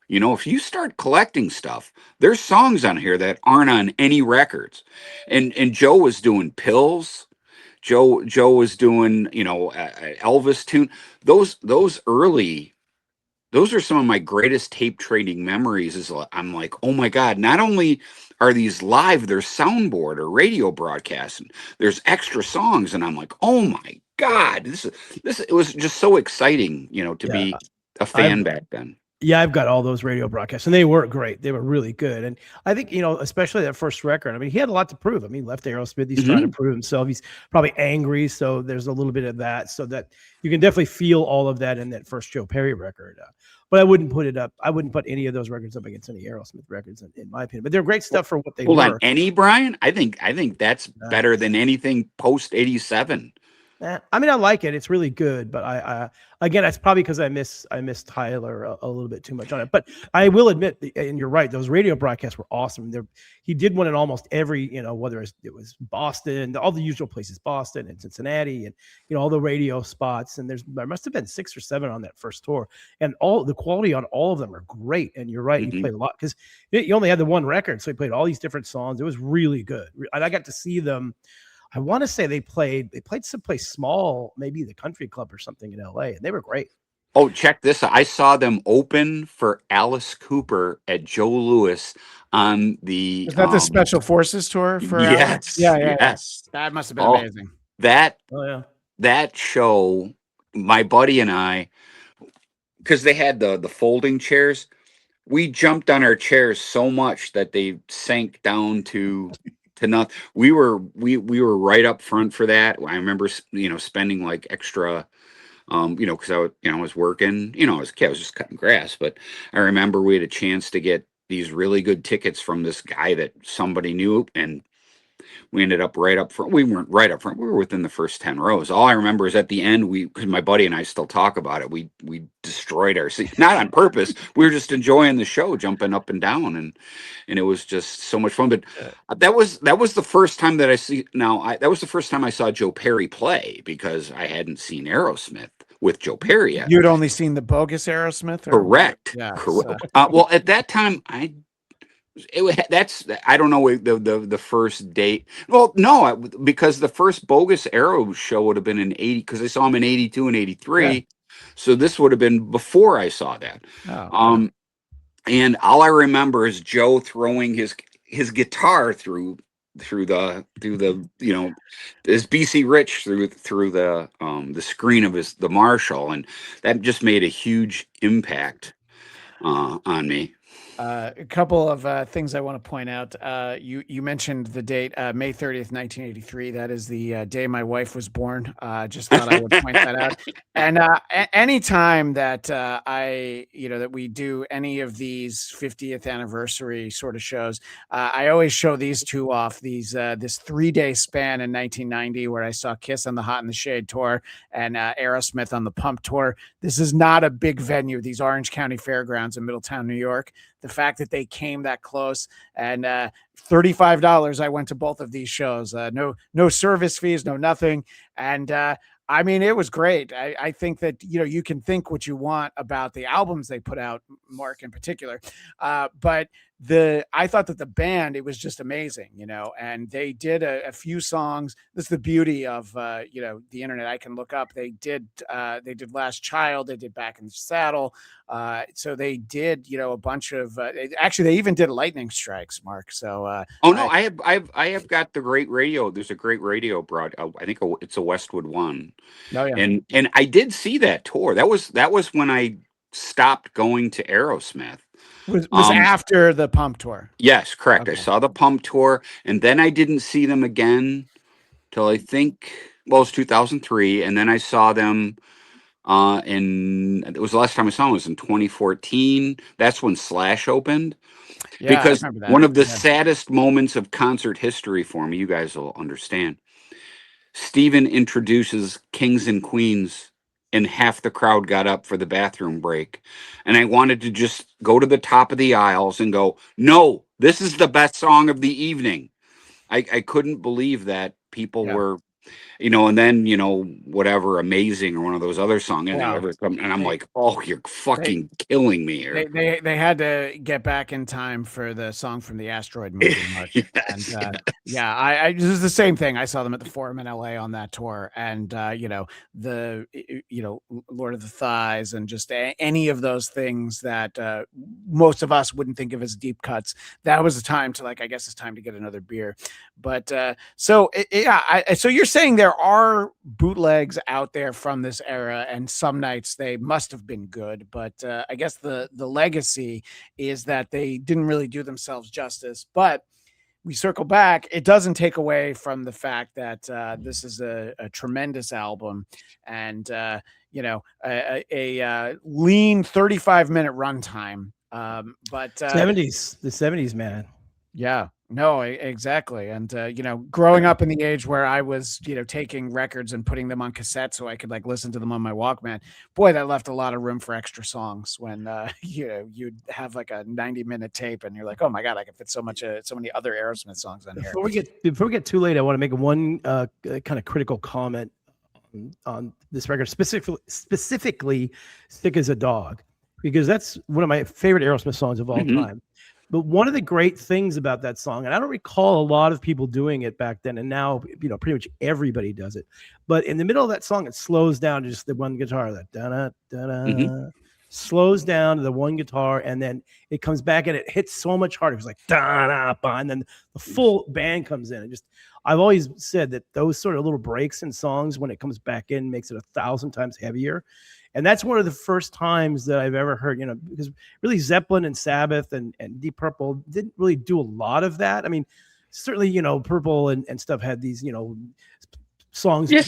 if you start collecting stuff, there's songs on here that aren't on any records. And Joe was doing Pills. Joe was doing Elvis tune. Those are some of my greatest tape trading memories. I'm like, oh my God, not only are these live, there's soundboard or radio broadcasts, and there's extra songs. And I'm like, oh my God, it was just so exciting, to be a fan back then. Yeah, I've got all those radio broadcasts, and they were great. They were really good. And I think, especially that first record, I mean, he had a lot to prove. I mean, he left Aerosmith. He's trying to prove himself. He's probably angry. So there's a little bit of that. So that you can definitely feel all of that in that first Joe Perry record. But I wouldn't put it up. I wouldn't put any of those records up against any Aerosmith records, in my opinion. But they're great stuff for what they were. On any, Brian? I think that's better than anything post 87. I mean, I like it. It's really good, but I again, it's probably because I miss Tyler a little bit too much on it. But I will admit, and you're right, those radio broadcasts were awesome. He did one in almost every, whether it was Boston, all the usual places, Boston and Cincinnati, and all the radio spots. And there must have been 6 or 7 on that first tour, and all the quality on all of them are great. And you're right, he played a lot because you only had the one record, so he played all these different songs. It was really good, and I got to see them. I want to say they played someplace small, maybe the Country Club or something in LA, and they were great. Oh, check this out. I saw them open for Alice Cooper at Joe Louis on the Is that the Special Forces tour for yes, yes. That must have been amazing. That show, my buddy and I, because they had the folding chairs, we jumped on our chairs so much that they sank down to nothing. We were right up front for that. I remember spending like extra because I was working, as a kid, I was just cutting grass. But I remember we had a chance to get these really good tickets from this guy that somebody knew, and we ended up right up front. We weren't right up front. We were within the first 10 rows. All I remember is at the end, because my buddy and I still talk about it, we destroyed our seat, not on purpose. We were just enjoying the show, jumping up and down, and it was just so much fun. But that was the first time that that was the first time I saw Joe Perry play, because I hadn't seen Aerosmith with Joe Perry yet. You'd only seen the bogus Aerosmith? Correct. Yeah. Correct. Well, at that time, I don't know the first date. Well, no, because the first bogus Arrow show would have been in 80, because I saw him in 82 and 83. Yeah. So this would have been before I saw that. Oh, and all I remember is Joe throwing his guitar through the his BC Rich through the screen of the Marshall, and that just made a huge impact on me. A couple of things I want to point out. You mentioned the date, May 30th, 1983. That is the day my wife was born. Just thought I would point that out. And anytime that that we do any of these 50th anniversary sort of shows, I always show these two off. This 3-day span in 1990 where I saw Kiss on the Hot in the Shade tour and Aerosmith on the Pump tour. This is not a big venue. These Orange County Fairgrounds in Middletown, New York. The fact that they came that close, and $35, I went to both of these shows. No service fees, no nothing. And I mean, it was great. I think that, you can think what you want about the albums they put out, Mark in particular. But I thought that the band, it was just amazing, and they did a few songs. This is the beauty of, the internet. I can look up. They did Last Child. They did Back in the Saddle. So they did, a bunch of, actually they even did Lightning Strikes, Mark. So, I have got the great radio. There's a great radio broad. I think it's a Westwood One. Oh, yeah. And I did see that tour. That was when I stopped going to Aerosmith. Was after the Pump tour. Yes, correct. Okay. I saw the Pump tour, and then I didn't see them again till I think, it was 2003, and then I saw them it was the last time I saw them was in 2014. That's when Slash opened. Yeah, because one of the saddest moments of concert history for me, you guys will understand. Steven introduces Kings and Queens, and half the crowd got up for the bathroom break. And I wanted to just go to the top of the aisles and go, no, this is the best song of the evening. I couldn't believe that people were, and then, whatever, Amazing or one of those other songs. And I'm like, oh, you're fucking killing me here. They had to get back in time for the song from the Asteroid movie, Mark. Yes, and I this is the same thing. I saw them at the Forum in LA on that tour, and the Lord of the Thighs and just any of those things that most of us wouldn't think of as deep cuts. That was the time to, I guess it's time to get another beer. But so you're saying there are bootlegs out there from this era, and some nights they must have been good, but I guess the legacy is that they didn't really do themselves justice. But we circle back, it doesn't take away from the fact that this is a tremendous album, and a lean 35-minute runtime. But the 70s, man. Yeah. No, exactly. And, growing up in the age where I was, taking records and putting them on cassette so I could like listen to them on my Walkman, boy, that left a lot of room for extra songs when, you'd have like a 90-minute tape and you're like, oh my God, I can fit so many other Aerosmith songs on here. Before we get too late, I want to make one kind of critical comment on this record, specifically Sick as a Dog, because that's one of my favorite Aerosmith songs of all time. But one of the great things about that song, and I don't recall a lot of people doing it back then, and now, pretty much everybody does it. But in the middle of that song, it slows down to just the one guitar, that da-da, da-da, slows down to the one guitar, and then it comes back and it hits so much harder. It's like da-da, and then the full band comes in. And I've always said that those sort of little breaks in songs, when it comes back in, makes it 1,000 times heavier. And that's one of the first times that I've ever heard, because really Zeppelin and Sabbath and Deep Purple didn't really do a lot of that. I mean, certainly, Purple and stuff had these, songs. Yeah, like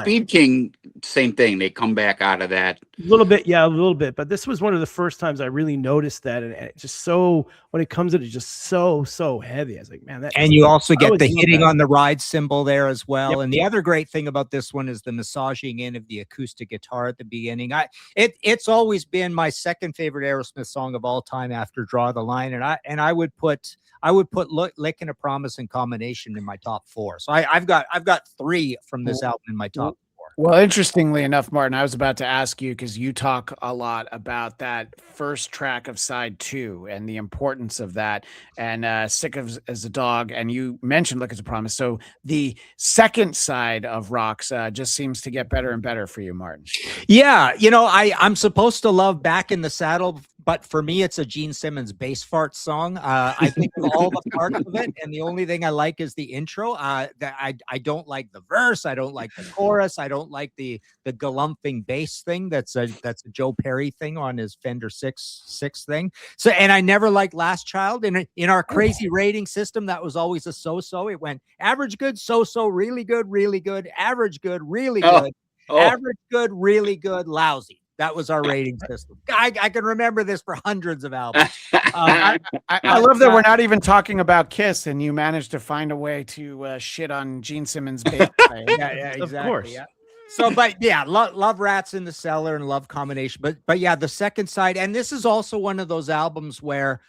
Speed King, same thing. They come back out of that. A little bit. But this was one of the first times I really noticed that. And it just when it comes in, it's just so heavy. I was like, man, and you also get the hitting on the ride cymbal there as well. Yep. And the other great thing about this one is the massaging in of the acoustic guitar at the beginning. It's always been my second favorite Aerosmith song of all time after Draw the Line. And I would put Lickin' a Promise and Combination in my top 4. So I've got 3 from this album in my top 4. Well, interestingly enough, Martin, I was about to ask you, because you talk a lot about that first track of side 2 and the importance of that, and Sick as a Dog, and you mentioned Look as a Promise. So the second side of Rocks just seems to get better and better for you, Martin. Yeah, I'm supposed to love Back in the Saddle, but for me, it's a Gene Simmons bass fart song. I think of all the parts of it, and the only thing I like is the intro. I don't like the verse. I don't like the chorus. I don't like the galumphing bass thing. That's a Joe Perry thing on his Fender 6 thing. So, and I never liked Last Child. In our crazy rating system, that was always a so-so. It went average, good, so-so, really good, average, good, really good, average, good, really good, lousy. That was our rating system. I can remember this for hundreds of albums. I love that we're not even talking about Kiss, and you managed to find a way to shit on Gene Simmons' bass playing. Yeah, exactly. Of course. Yeah. So, but yeah, love Rats in the Cellar and love Combination. But yeah, the second side, and this is also one of those albums where,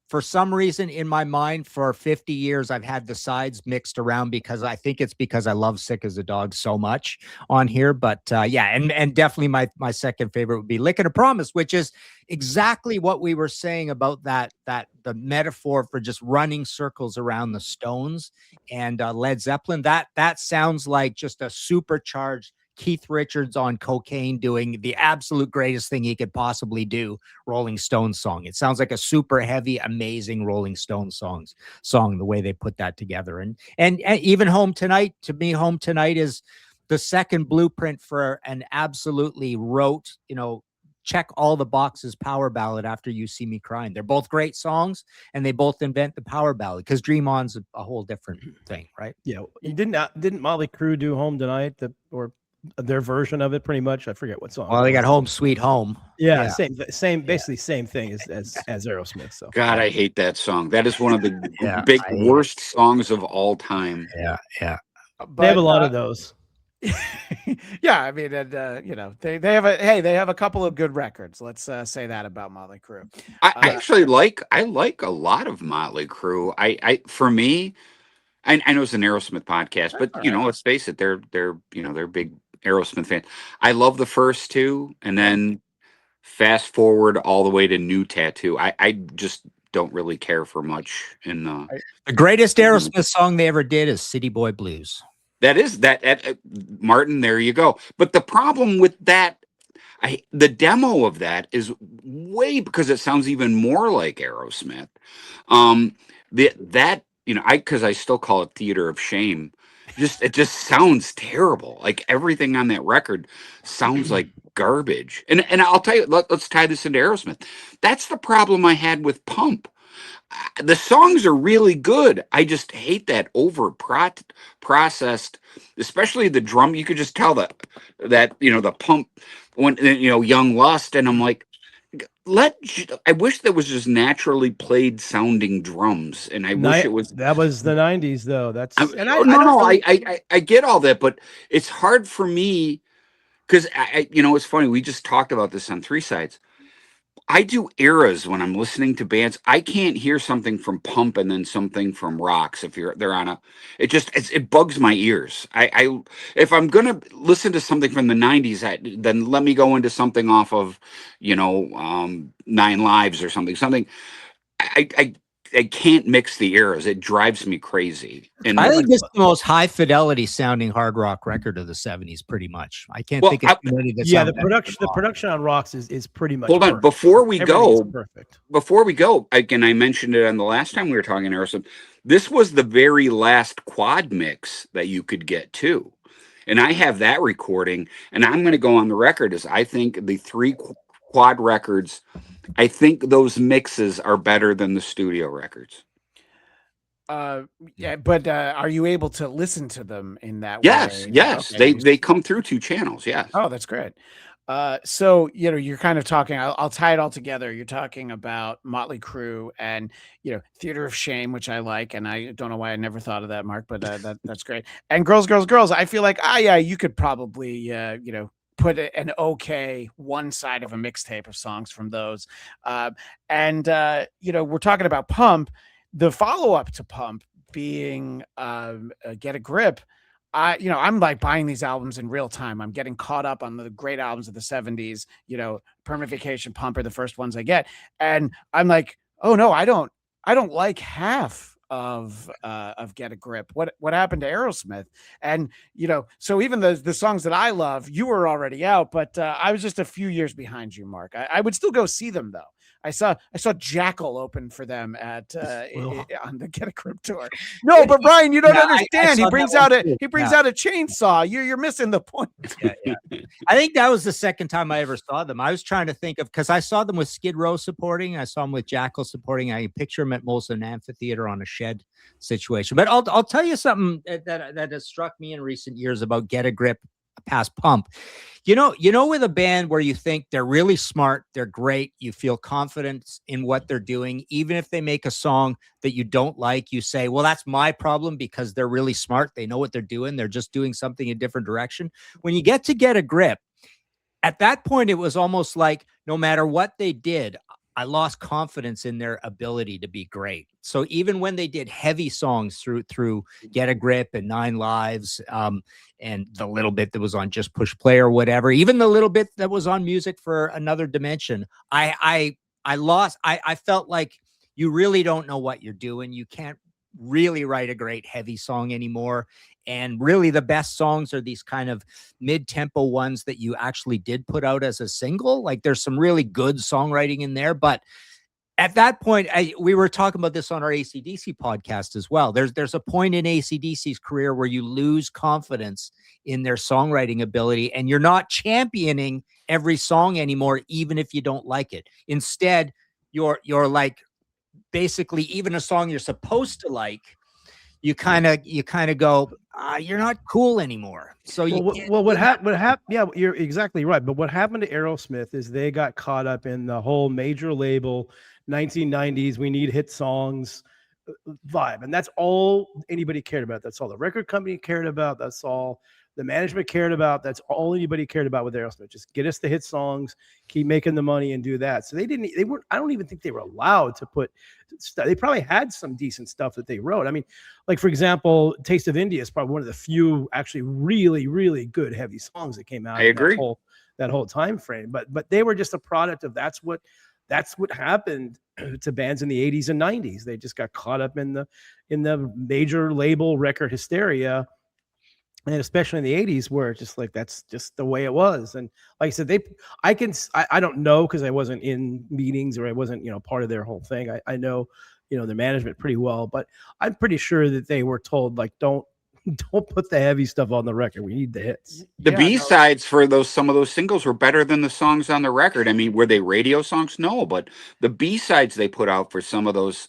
for some reason in my mind, for 50 years, I've had the sides mixed around, because I think it's because I love Sick as a Dog so much on here. But yeah, and definitely my second favorite would be Lickin' a Promise, which is exactly what we were saying about that the metaphor for just running circles around the Stones and Led Zeppelin. That sounds like just a supercharged Keith Richards on cocaine doing the absolute greatest thing he could possibly do, Rolling Stones song. It sounds like a super heavy, amazing Rolling Stones song, the way they put that together. And even Home Tonight, to me, Home Tonight is the second blueprint for an absolutely rote, check all the boxes power ballad after You See Me Crying. They're both great songs, and they both invent the power ballad, because Dream On's a whole different thing, right? Yeah. Didn't Motley Crue do Home Tonight, or their version of it, pretty much? I forget what song. Well, they got Home Sweet Home. Yeah. Same, basically same thing as Aerosmith. So God, I hate that song. That is one of the worst songs of all time. Yeah. They have a lot of those. Yeah, I mean, they have a couple of good records. Let's say that about Motley Crue. I actually like a lot of Motley Crue. For me, I know it's an Aerosmith podcast, but let's face it, they're big Aerosmith fans. I love the first 2, and then fast forward all the way to New Tattoo. I just don't really care for much in the greatest Aerosmith song they ever did is City Boy Blues. That is Martin, there you go. But the problem with that, the demo of that is because it sounds even more like Aerosmith. Because I still call it Theater of Shame. It just sounds terrible. Like everything on that record sounds like garbage. And I'll tell you, let's tie this into Aerosmith. That's the problem I had with Pump. The songs are really good. I just hate that processed, especially the drum. You could just tell that the Pump when Young Lust, and I'm like, I wish there was just naturally played sounding drums, and I wish it was. That was the 90s, though. That's and I No, don't no, really, I get all that, but it's hard for me because it's funny. We just talked about this on Three Sides. I do eras when I'm listening to bands. I can't hear something from Pump and then something from Rocks if they're on a. It bugs my ears. If I'm gonna listen to something from the '90s, then let me go into something off of, Nine Lives or something. Something I can't mix the eras. It drives me crazy. And I think this is the most high fidelity sounding hard rock record of the 70s, pretty much. I can't think of too many that sound the production on Rocks is pretty much hold on. perfect. Before we Everything's go, perfect. again, I mentioned it on the last time we were talking Aerosmith. This was the very last quad mix that you could get too. And I have that recording, and I'm going to go on the record as I think the three quad records, I think those mixes are better than the studio records. Yeah, but are you able to listen to them in that Yes, way? yes. Okay. They come through 2 channels, yes. Oh, that's great. So you're kind of talking. I'll tie it all together. You're talking about Motley Crue and Theater of Shame, which I like, and I don't know why I never thought of that, Mark, but that's great. And Girls, Girls, Girls. I feel like yeah, you could probably put an okay one side of a mixtape of songs from those. And we're talking about Pump. The follow-up to Pump being Get a Grip. I'm like buying these albums in real time. I'm getting caught up on the great albums of the 70s, Permanent Vacation, Pump are the first ones I get. And I'm like, oh no, I don't like half of Get a Grip. What happened to Aerosmith? And so even the songs that I love, you were already out, but I was just a few years behind you, Mark. I would still go see them though. I saw Jackal open for them at on the Get a Grip tour. No, but Brian, you don't understand. He brings out a chainsaw. You're missing the point. Yeah. I think that was the second time I ever saw them. I was trying to think of, because I saw them with Skid Row supporting. I saw them with Jackal supporting. I picture them at Molson Amphitheater on a shed situation. But I'll tell you something that has struck me in recent years about Get a Grip past Pump. With a band where you think they're really smart, they're great, you feel confidence in what they're doing, even if they make a song that you don't like, you say, well, that's my problem because they're really smart. They know what they're doing. They're just doing something in a different direction. When you get to Get a Grip, at that point, it was almost like no matter what they did, I lost confidence in their ability to be great. So even when they did heavy songs through Get a Grip and Nine Lives, and the little bit that was on Just Push Play or whatever, even the little bit that was on Music for Another Dimension, I felt like you really don't know what you're doing. You can't really write a great heavy song anymore. And really the best songs are these kind of mid-tempo ones that you actually did put out as a single. Like there's some really good songwriting in there. But at that point, we were talking about this on our AC/DC podcast as well. There's a point in AC/DC's career where you lose confidence in their songwriting ability and you're not championing every song anymore, even if you don't like it. Instead, you're like basically even a song you're supposed to like, you kind of go, you're not cool anymore. So what happened? Yeah, you're exactly right. But what happened to Aerosmith is they got caught up in the whole major label 1990s. We need hit songs vibe, and that's all anybody cared about. That's all the record company cared about. That's all the management cared about. That's all anybody cared about with Aerosmith. Just get us the hit songs, keep making the money, and do that. So they weren't. I don't even think they were allowed to put stuff. They probably had some decent stuff that they wrote. I mean, like for example, Taste of India is probably one of the few actually really, really good heavy songs that came out. I agree. That whole time frame. But they were just a product of that's what happened to bands in the 80s and 90s. They just got caught up in the major label record hysteria. And especially in the 80s where it's just like, that's just the way it was. And like I said, I don't know, because I wasn't in meetings or I wasn't, part of their whole thing. I know, their management pretty well, but I'm pretty sure that they were told, like, don't put the heavy stuff on the record. We need the hits. The B-sides for some of those singles were better than the songs on the record. I mean, were they radio songs? No, but the B-sides they put out for some of those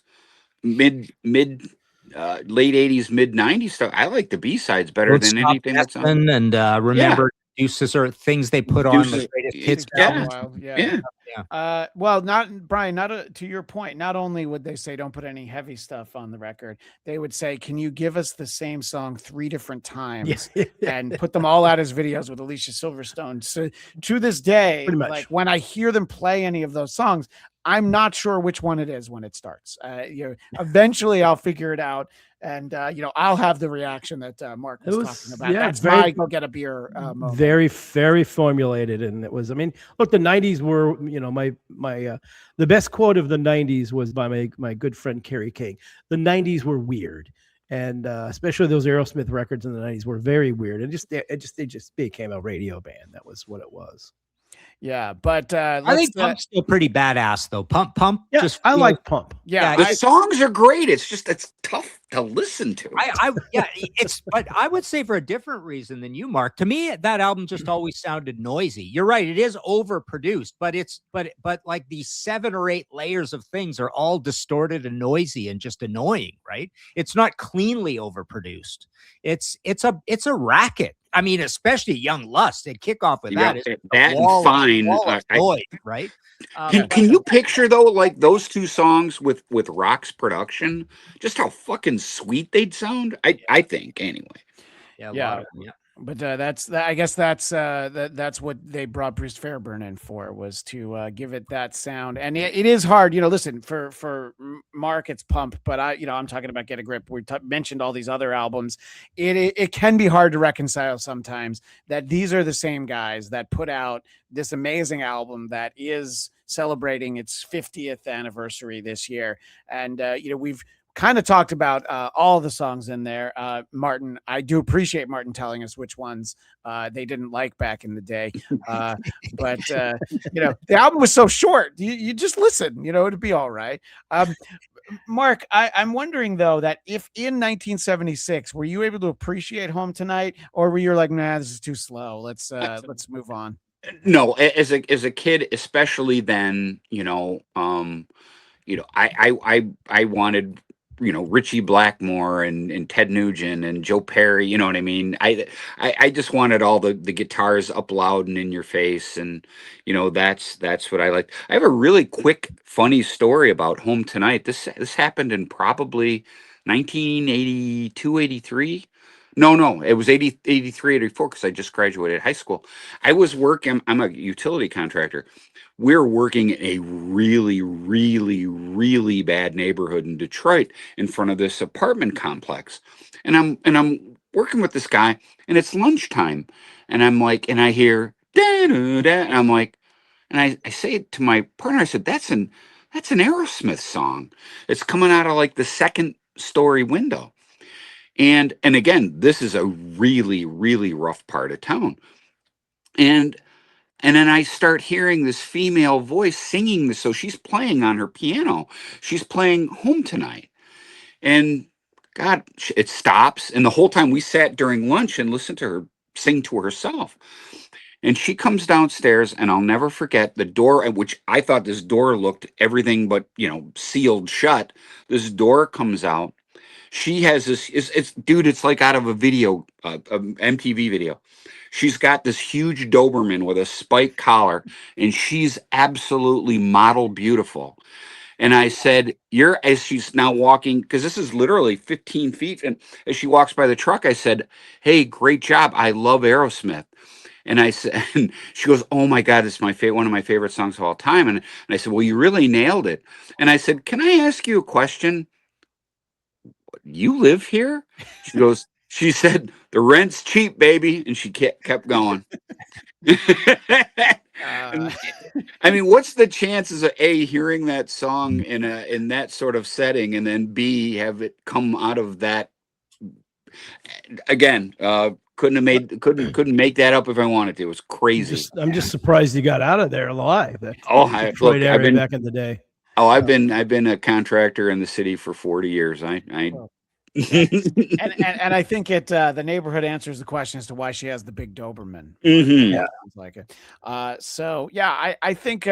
late 80s, mid 90s stuff, I like the B-sides better than anything that's on. And remember Deuces are things they put on the Deuces, greatest yeah, hits. Takes a album. while, yeah. well, not Brian, to your point, not only would they say don't put any heavy stuff on the record, they would say, can you give us the same song 3 different times and put them all out as videos with Alicia Silverstone? So to this day, Pretty much. like when I hear them play any of those songs, I'm not sure which one it is when it starts. Eventually I'll figure it out. And I'll have the reaction that Mark was talking about. Yeah, That's very, my go get a beer moment. very, very formulated. And it was, I mean, look, the 90s were, the best quote of the 90s was by my good friend Kerry King. The 90s were weird. And especially those Aerosmith records in the 90s were very weird. And they just became a radio band. That was what it was. Yeah, but I think Pump's still pretty badass though. Pump. Yeah, Just I feels- like Pump. Yeah, The songs are great. It's tough to listen to. but I would say for a different reason than you, Mark. To me, that album just always sounded noisy. You're right; it is overproduced, but like these 7 or 8 layers of things are all distorted and noisy and just annoying. Right? It's not cleanly overproduced. It's a racket. I mean, especially Young Lust. They'd kick off with that. That and Fine. Noise, right? Can you picture though, like those 2 songs with Rock's production, just how fucking sweet they'd sound? I think anyway. Yeah. But I guess that's what they brought Bruce Fairbairn in for, was to give it that sound. And it is hard, listen, for Mark, it's Pump, but I'm talking about Get a Grip. We mentioned all these other albums. It can be hard to reconcile sometimes that these are the same guys that put out this amazing album that is celebrating its 50th anniversary this year. And, we've kind of talked about all the songs in there. Martin, I do appreciate Martin telling us which ones they didn't like back in the day. But the album was so short. You just listen, it'd be all right. Mark, I'm wondering though, that if in 1976, were you able to appreciate Home Tonight, or were you like, nah, this is too slow. Let's move on. No, as a kid, especially then, I wanted, Richie Blackmore and Ted Nugent and Joe Perry, you know what I mean? I just wanted all the guitars up loud and in your face. And, that's what I liked. I have a really quick, funny story about Home Tonight. This happened in probably 1982, 83. No, it was 83, 84, because I just graduated high school. I was working, I'm a utility contractor. We're working in a really, really, really bad neighborhood in Detroit in front of this apartment complex. And I'm working with this guy, and it's lunchtime. And I'm like, and I hear, da, da, da, and I'm like, and I say it to my partner, I said, that's an Aerosmith song. It's coming out of like the 2nd story window. And again, this is a really, really rough part of town. And then I start hearing this female voice singing this. So she's playing on her piano. She's playing Home Tonight. And God, it stops. And the whole time we sat during lunch and listened to her sing to herself. And she comes downstairs, and I'll never forget the door, at which I thought this door looked everything but, sealed shut. This door comes out. She has this, it's like out of a video, MTV video. She's got this huge Doberman with a spike collar, and she's absolutely model beautiful. And I said, as she's now walking, because this is literally 15 feet. And as she walks by the truck, I said, hey, great job. I love Aerosmith. And I said, and she goes, oh my God, it's one of my favorite songs of all time. And I said, well, you really nailed it. And I said, can I ask you a question? You live here? She said, the rent's cheap, baby. And she kept going. I mean, what's the chances of A, hearing that song in that sort of setting, and then B, have it come out of that? Again, couldn't make that up if I wanted to. It was crazy. I'm just surprised you got out of there alive. Look, I've been back in the day. I've been a contractor in the city for 40 years. And I think the neighborhood answers the question as to why she has the big Doberman. Mm-hmm. Yeah, sounds like it. So yeah, I think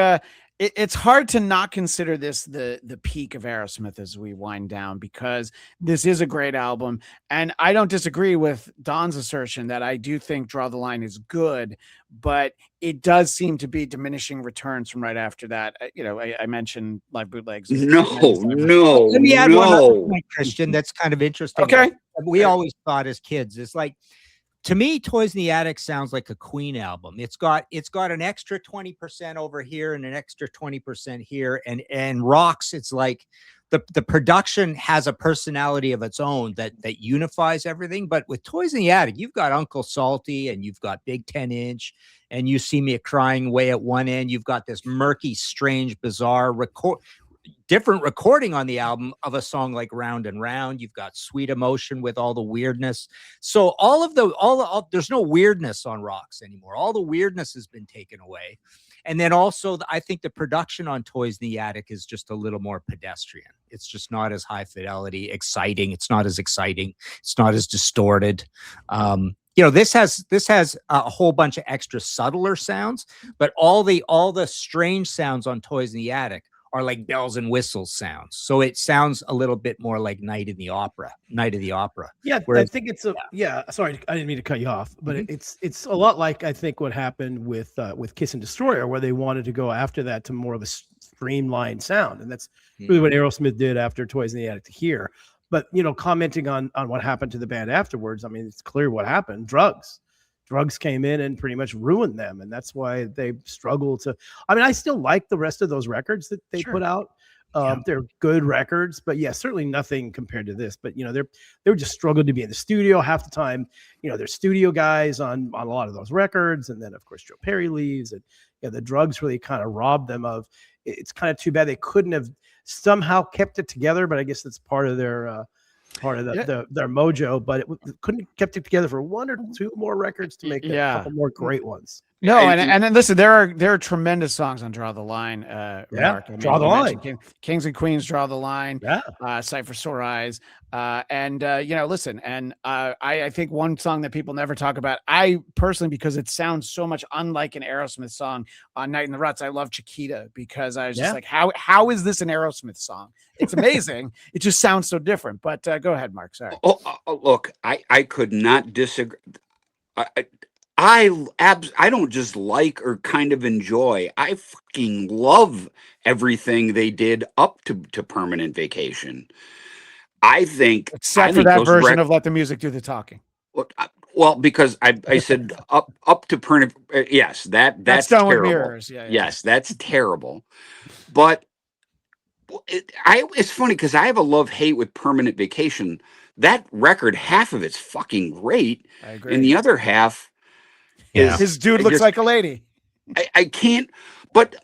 it's hard to not consider this the peak of Aerosmith as we wind down, because this is a great album, and I don't disagree with Don's assertion that I do think Draw the Line is good, but it does seem to be diminishing returns from right after that. I mentioned Live Bootlegs. No, Let me add one other no. point, Christian. That's kind of interesting. Okay. We always thought as kids, it's like, to me, Toys in the Attic sounds like a Queen album. It's got an extra 20% over here and an extra 20% here, and Rocks. It's like the production has a personality of its own that unifies everything. But with Toys in the Attic, you've got Uncle Salty and you've got Big 10-inch, and You See Me a Crying Way at one end. You've got this murky, strange, bizarre different recording on the album of a song like Round and Round. You've got Sweet Emotion with all the weirdness. So there's no weirdness on Rocks anymore. All the weirdness has been taken away. And then also, I think the production on Toys in the Attic is just a little more pedestrian. It's just not as high fidelity, exciting. It's not as exciting. It's not as distorted. This has a whole bunch of extra subtler sounds, but all the strange sounds on Toys in the Attic are like bells and whistles sounds. So it sounds a little bit more like Night of the Opera. Yeah, Whereas, I think it's sorry, I didn't mean to cut you off, but it's a lot like, I think, what happened with Kiss and Destroyer, where they wanted to go after that to more of a streamlined sound, and that's really what Aerosmith did after Toys in the Attic to Here. But commenting on what happened to the band afterwards, I mean, it's clear what happened. Drugs came in and pretty much ruined them, and that's why they struggle to. I mean, I still like the rest of those records that they put out. They're good records, but certainly nothing compared to this. But they were just struggling to be in the studio half the time. They're studio guys on a lot of those records, and then of course Joe Perry leaves, and the drugs really kind of robbed them of. It's kind of too bad they couldn't have somehow kept it together, but I guess that's part of their their mojo. But it couldn't have kept it together for one or two more records to make a couple more great ones. No, and then listen, there are tremendous songs on Draw the Line. Draw the Line. Kings and Queens, Draw the Line. Yeah. Sight for Sore Eyes. Listen, and I think one song that people never talk about, I personally, because it sounds so much unlike an Aerosmith song on Night in the Ruts, I love Chiquita, because I was just like, how is this an Aerosmith song? It's amazing. It just sounds so different. But go ahead, Mark. Sorry. Look, I could not disagree. I don't just like or kind of enjoy. I fucking love everything they did up to Permanent Vacation. I think, except for that version of Let the Music Do the Talking. Well, because I said up to Permanent. Yes, that's done terrible. With mirrors. Yeah. Yes, that's terrible. But it's funny because I have a love-hate with Permanent Vacation. That record, half of it's fucking great, I agree. and the other half. His dude looks like a lady. I can't, but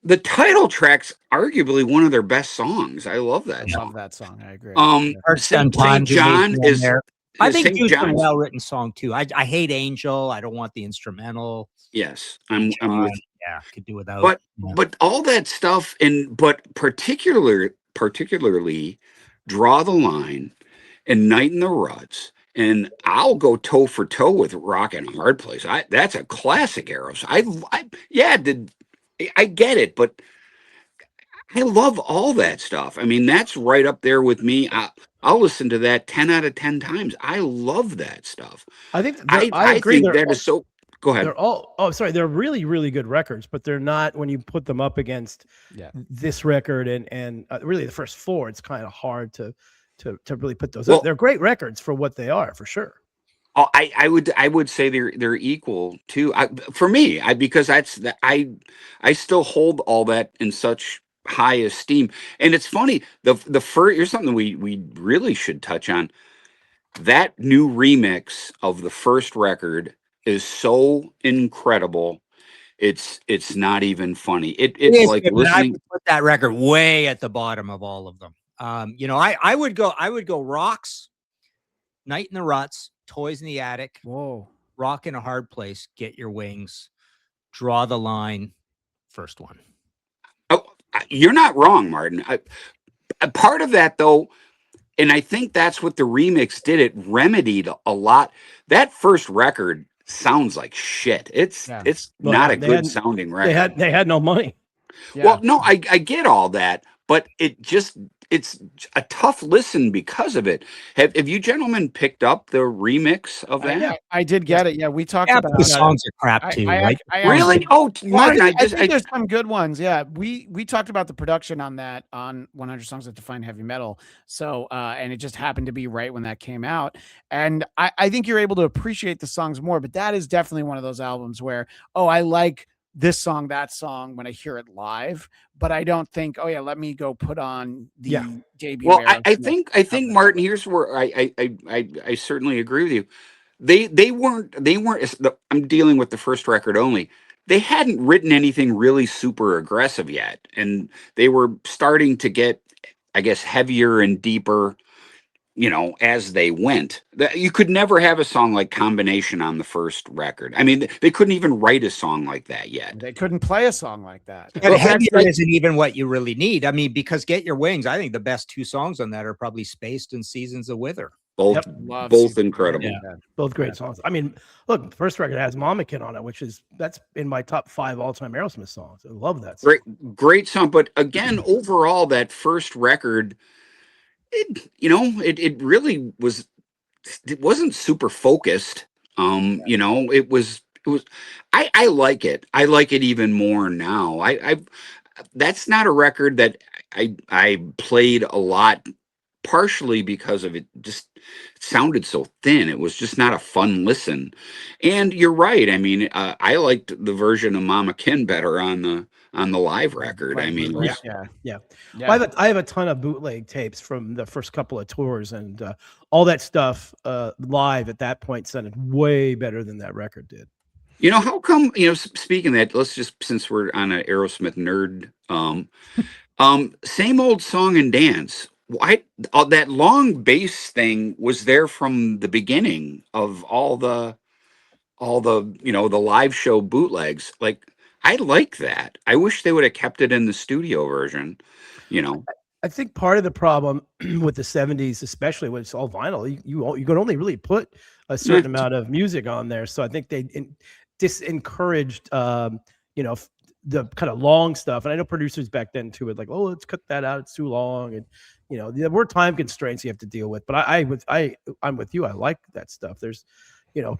the title track's arguably one of their best songs. I love that song. I love that song. I agree. St. John is. I think it's a well-written song too. I hate Angel. I don't want the instrumental. Yes, I'm with. Yeah, could do without. But all that stuff, but particularly Draw the Line and Night in the Ruts. And I'll go toe for toe with Rockin' Hard Place. That's a classic Aeros. I get it, but I love all that stuff. I mean, that's right up there with me. I'll listen to that 10 out of 10 times. I love that stuff. I think I think that is so. Go ahead. They're really, really good records, but they're not, when you put them up against this record and really the first four, it's kind of hard to really put those up. They're great records for what they are, for sure. I would say they're equal too. For me, because I still hold all that in such high esteem. And it's funny, the first, here's something we really should touch on. That new remix of the first record is so incredible. It's not even funny. It's like listening. I put that record way at the bottom of all of them. I would go Rocks, Night in the Ruts, Toys in the Attic, Rock in a Hard Place, Get Your Wings, Draw the Line, first one. Oh, you're not wrong, Martin. A part of that, though, and I think that's what the remix did. It remedied a lot. That first record sounds like shit. It's not a good sounding record. They had no money. Yeah. Well, no, I get all that, but it's a tough listen because of it. Have you gentlemen picked up the remix of that? Yeah, I did get it. Yeah, we talked Yeah, about but the songs are crap too, right? I Really? actually, Oh, well, Martin, I think there's some good ones. Yeah, we talked about the production on that on 100 Songs That Define Heavy Metal. So, and it just happened to be right when that came out. And I think you're able to appreciate the songs more. But that is definitely one of those albums where, oh, I like this song, that song when I hear it live, but I don't think, oh yeah, let me go put on the Yeah. debut. well, I Aerosmith think album. Martin, here's where I certainly agree with you. They weren't I'm dealing with the first record only. They hadn't written anything really super aggressive yet, and they were starting to get, I guess, heavier and deeper, as they went. You could never have a song like Combination on the first record. I mean, they couldn't even write a song like that yet. They couldn't play a song like that. And Well, heavier that's- isn't even what you really need. I mean, because Get Your Wings, I think the best two songs on that are probably Spaced and Seasons of Wither. Both Yep. Love both Season incredible. Three. Both great songs. I mean, look, the first record has Mamakin on it, that's in my top 5 all-time Aerosmith songs. I love that song. Great song, but again, overall, that first record, it really was. It wasn't super focused. It was. I like it. I like it even more now. That's not a record that I played a lot, partially because of it just sounded so thin. It was just not a fun listen. And you're right. I mean, I liked the version of Mama Kin better on the live record. I mean, Yeah. Well, I have a ton of bootleg tapes from the first couple of tours, and all that stuff live at that point sounded way better than that record did. How come, speaking of that, let's just, since we're on an Aerosmith nerd, same old song and dance. Why that long bass thing was there from the beginning of all the the live show bootlegs. Like, I like that. I wish they would have kept it in the studio version. I think part of the problem with the 70s, especially when it's all vinyl, you could only really put a certain amount of music on there. So I think they disencouraged, the kind of long stuff. And I know producers back then too would like, oh, let's cut that out. It's too long. And, there were time constraints you have to deal with. But I'm with you. I like that stuff. There's,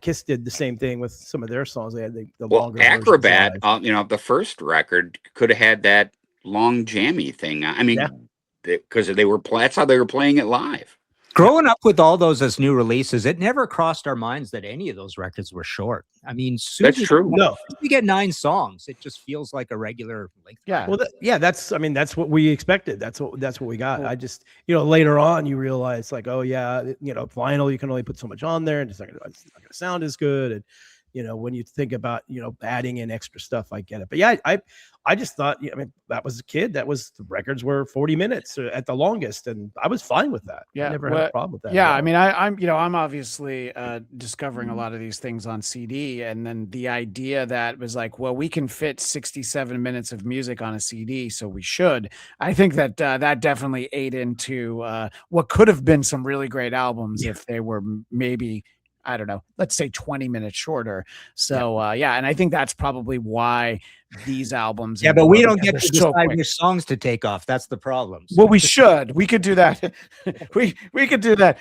Kiss did the same thing with some of their songs. They had the longer Acrobat, versions the first record could have had that long jammy thing. I mean, because that's how they were playing it live. Growing up with all those as new releases, it never crossed our minds that any of those records were short. I mean, That's true. No, you get 9 songs. It just feels like a regular length. Yeah. Well, that's what we expected. That's what we got. Cool. I just, later on you realize like, oh yeah, vinyl, you can only put so much on there and it's not going to sound as good. And, when you think about, adding in extra stuff, I get it. But yeah, I just thought, that was a kid. The records were 40 minutes at the longest. And I was fine with that. Yeah. I never had a problem with that. Yeah. I mean, I'm obviously discovering a lot of these things on CD. And then the idea that was like, well, we can fit 67 minutes of music on a CD. So we should. I think that that definitely ate into what could have been some really great albums if they were maybe, I don't know, let's say 20 minutes shorter. So, and I think that's probably why these albums. Yeah, but we don't get to decide which songs to take off. That's the problem. Well, we should. We could do that. we could do that.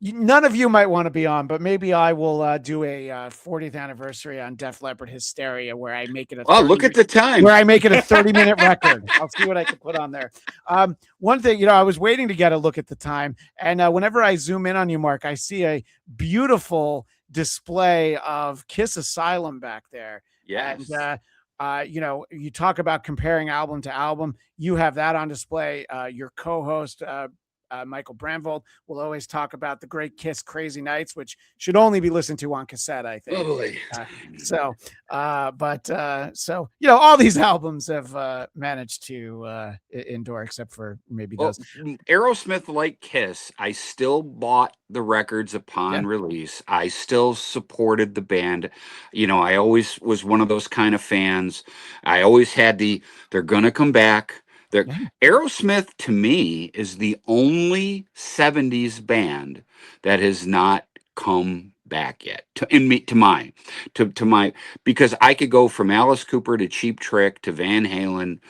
None of you might want to be on, but maybe I will do a 40th anniversary on Def Leppard Hysteria where I make it a. Look at the time. Where I make it a 30-minute record. I'll see what I can put on there. One thing, I was waiting to get a look at the time, and whenever I zoom in on you, Mark, I see a beautiful display of Kiss Asylum back there. Yes. And, you talk about comparing album to album. You have that on display. Your co-host, Michael Bramvold, will always talk about the great Kiss Crazy Nights, which should only be listened to on cassette, I think. Totally. All these albums have managed to endure, except for maybe those. Aerosmith, like Kiss, I still bought the records upon release. I still supported the band. I always was one of those kind of fans. I always had they're gonna come back. Aerosmith, to me, is the only 70s band that has not come back yet to my, because I could go from Alice Cooper to Cheap Trick to Van Halen,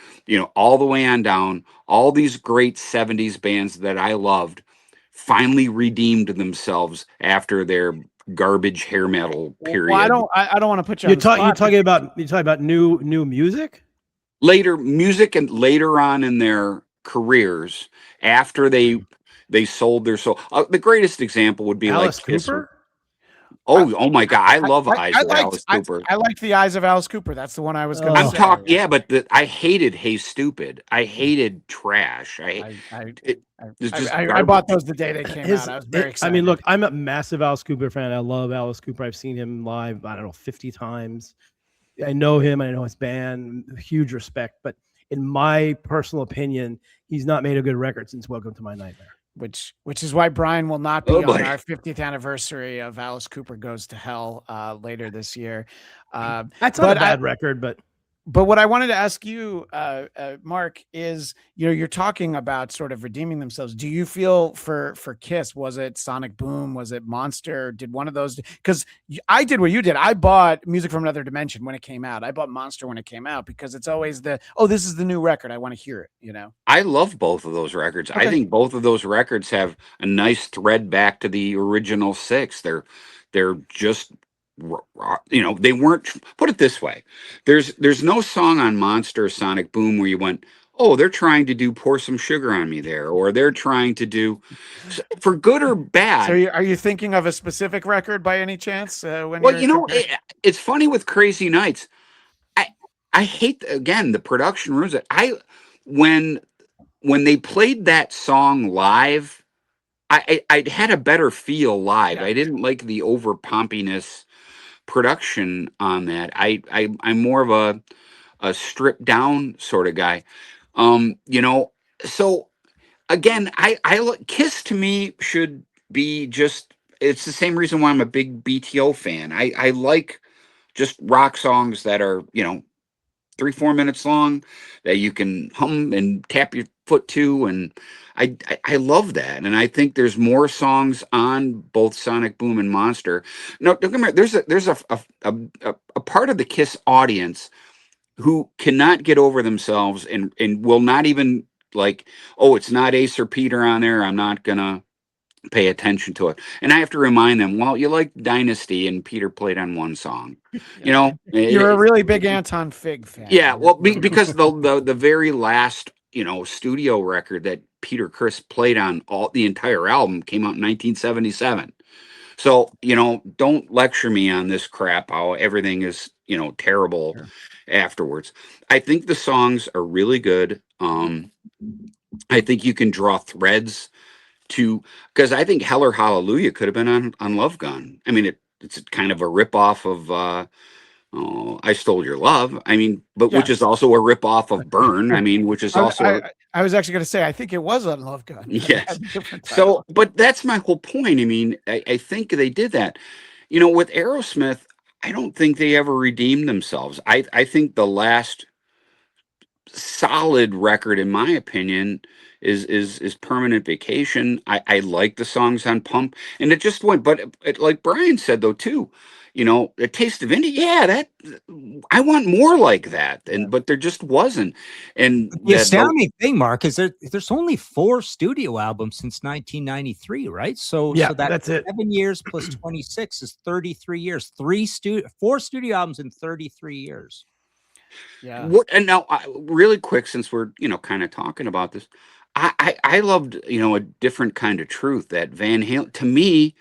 all the way on down. All these great 70s bands that I loved finally redeemed themselves after their garbage hair metal period. Well, I don't want to put you on the spot. You're talking about new music? Later music, and later on in their careers, after they sold their soul. The greatest example would be Alice like Kiss. Cooper. Oh my God! I love Eyes of Alice Cooper. I liked the Eyes of Alice Cooper. That's the one I was going to say. Yeah, but I hated Hey Stupid. I hated Trash. I bought those the day they came out. I was very excited. I mean, look, I'm a massive Alice Cooper fan. I love Alice Cooper. I've seen him live, I don't know, 50 times. I know him. I know his band. Huge respect. But in my personal opinion, he's not made a good record since Welcome to My Nightmare. Which is why Brian will not be on our 50th anniversary of Alice Cooper Goes to Hell later this year. That's not a bad record, but what I wanted to ask you, Mark, is, you're talking about sort of redeeming themselves. Do you feel for Kiss, was it Sonic Boom? Was it Monster? Did one of those? Because I did what you did. I bought Music from Another Dimension when it came out. I bought Monster when it came out because it's always this is the new record. I want to hear it, I love both of those records. Okay. I think both of those records have a nice thread back to the original 6. They're just, they weren't, put it this way. There's no song on Monster or Sonic Boom where you went, oh, they're trying to do Pour Some Sugar on Me there, or they're trying to do, for good or bad. So are you thinking of a specific record by any chance? It's funny with Crazy Nights. I hate, again, the production ruins it. When they played that song live, I had a better feel live. Yeah. I didn't like the over pompiness production on that. I'm more of a stripped down sort of guy. So again, I Kiss to me should be just, it's the same reason why I'm a big BTO fan. I like just rock songs that are, 3-4 minutes long, that you can hum and tap your foot to, and I love that. And I think there's more songs on both Sonic Boom and Monster. No, don't get me wrong, there's a part of the Kiss audience who cannot get over themselves and will not even like, oh, it's not Ace or Peter on there, I'm not gonna pay attention to it. And I have to remind them, well, you like Dynasty and Peter played on one song. You're a really big Anton Fig fan. Yeah, well, because the very last, studio record that Peter Criss played on, the entire album, came out in 1977. So, don't lecture me on this crap, how everything is, terrible afterwards. I think the songs are really good. I think you can draw threads because I think Hell or Hallelujah could have been on Love Gun. I mean, it's kind of a ripoff of I Stole Your Love. I mean, which is also a ripoff of Burn. I mean, which is also. I was actually going to say, I think it was on Love Gun. Yes. So, but that's my whole point. I mean, I think they did that. With Aerosmith, I don't think they ever redeemed themselves. I think the last solid record, in my opinion, is Permanent Vacation. I like the songs on Pump, and it just went. But like Brian said, though, too, A Taste of India. Yeah, that I want more like that, but there just wasn't. And the astounding thing, Mark, is there's only 4 studio albums since 1993, right? So that's it. 7 years plus 26 is 33 years. 4 studio albums in 33 years. Yeah. And now, really quick, since we're kind of talking about this, I loved a different kind of truth that Van Halen. To me,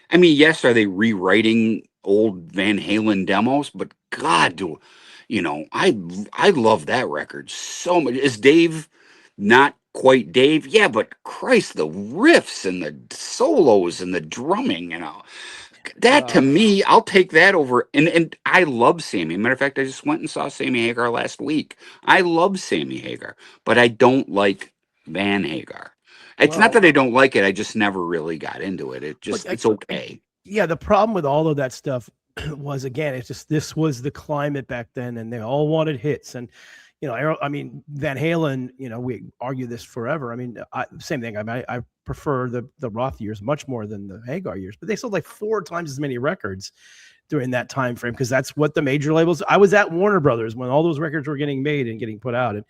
I mean, yes, are they rewriting old Van Halen demos? But God, I love that record so much. Is Dave not quite Dave? Yeah, but Christ, the riffs and the solos and the drumming, that to me, I'll take that over. And I love Sammy. Matter of fact, I just went and saw Sammy Hagar last week. I love Sammy Hagar, but I don't like Van Hagar. It's not that I don't like it. I just never really got into it. It's okay. Yeah, the problem with all of that stuff was, again, it's just, this was the climate back then, and they all wanted hits. And I mean, Van Halen, we argue this forever. I mean, same thing. I mean, I prefer the Roth years much more than the Hagar years, but they sold like 4 times as many records during that time frame, because that's what the major labels. I was at Warner Brothers when all those records were getting made and getting put out, and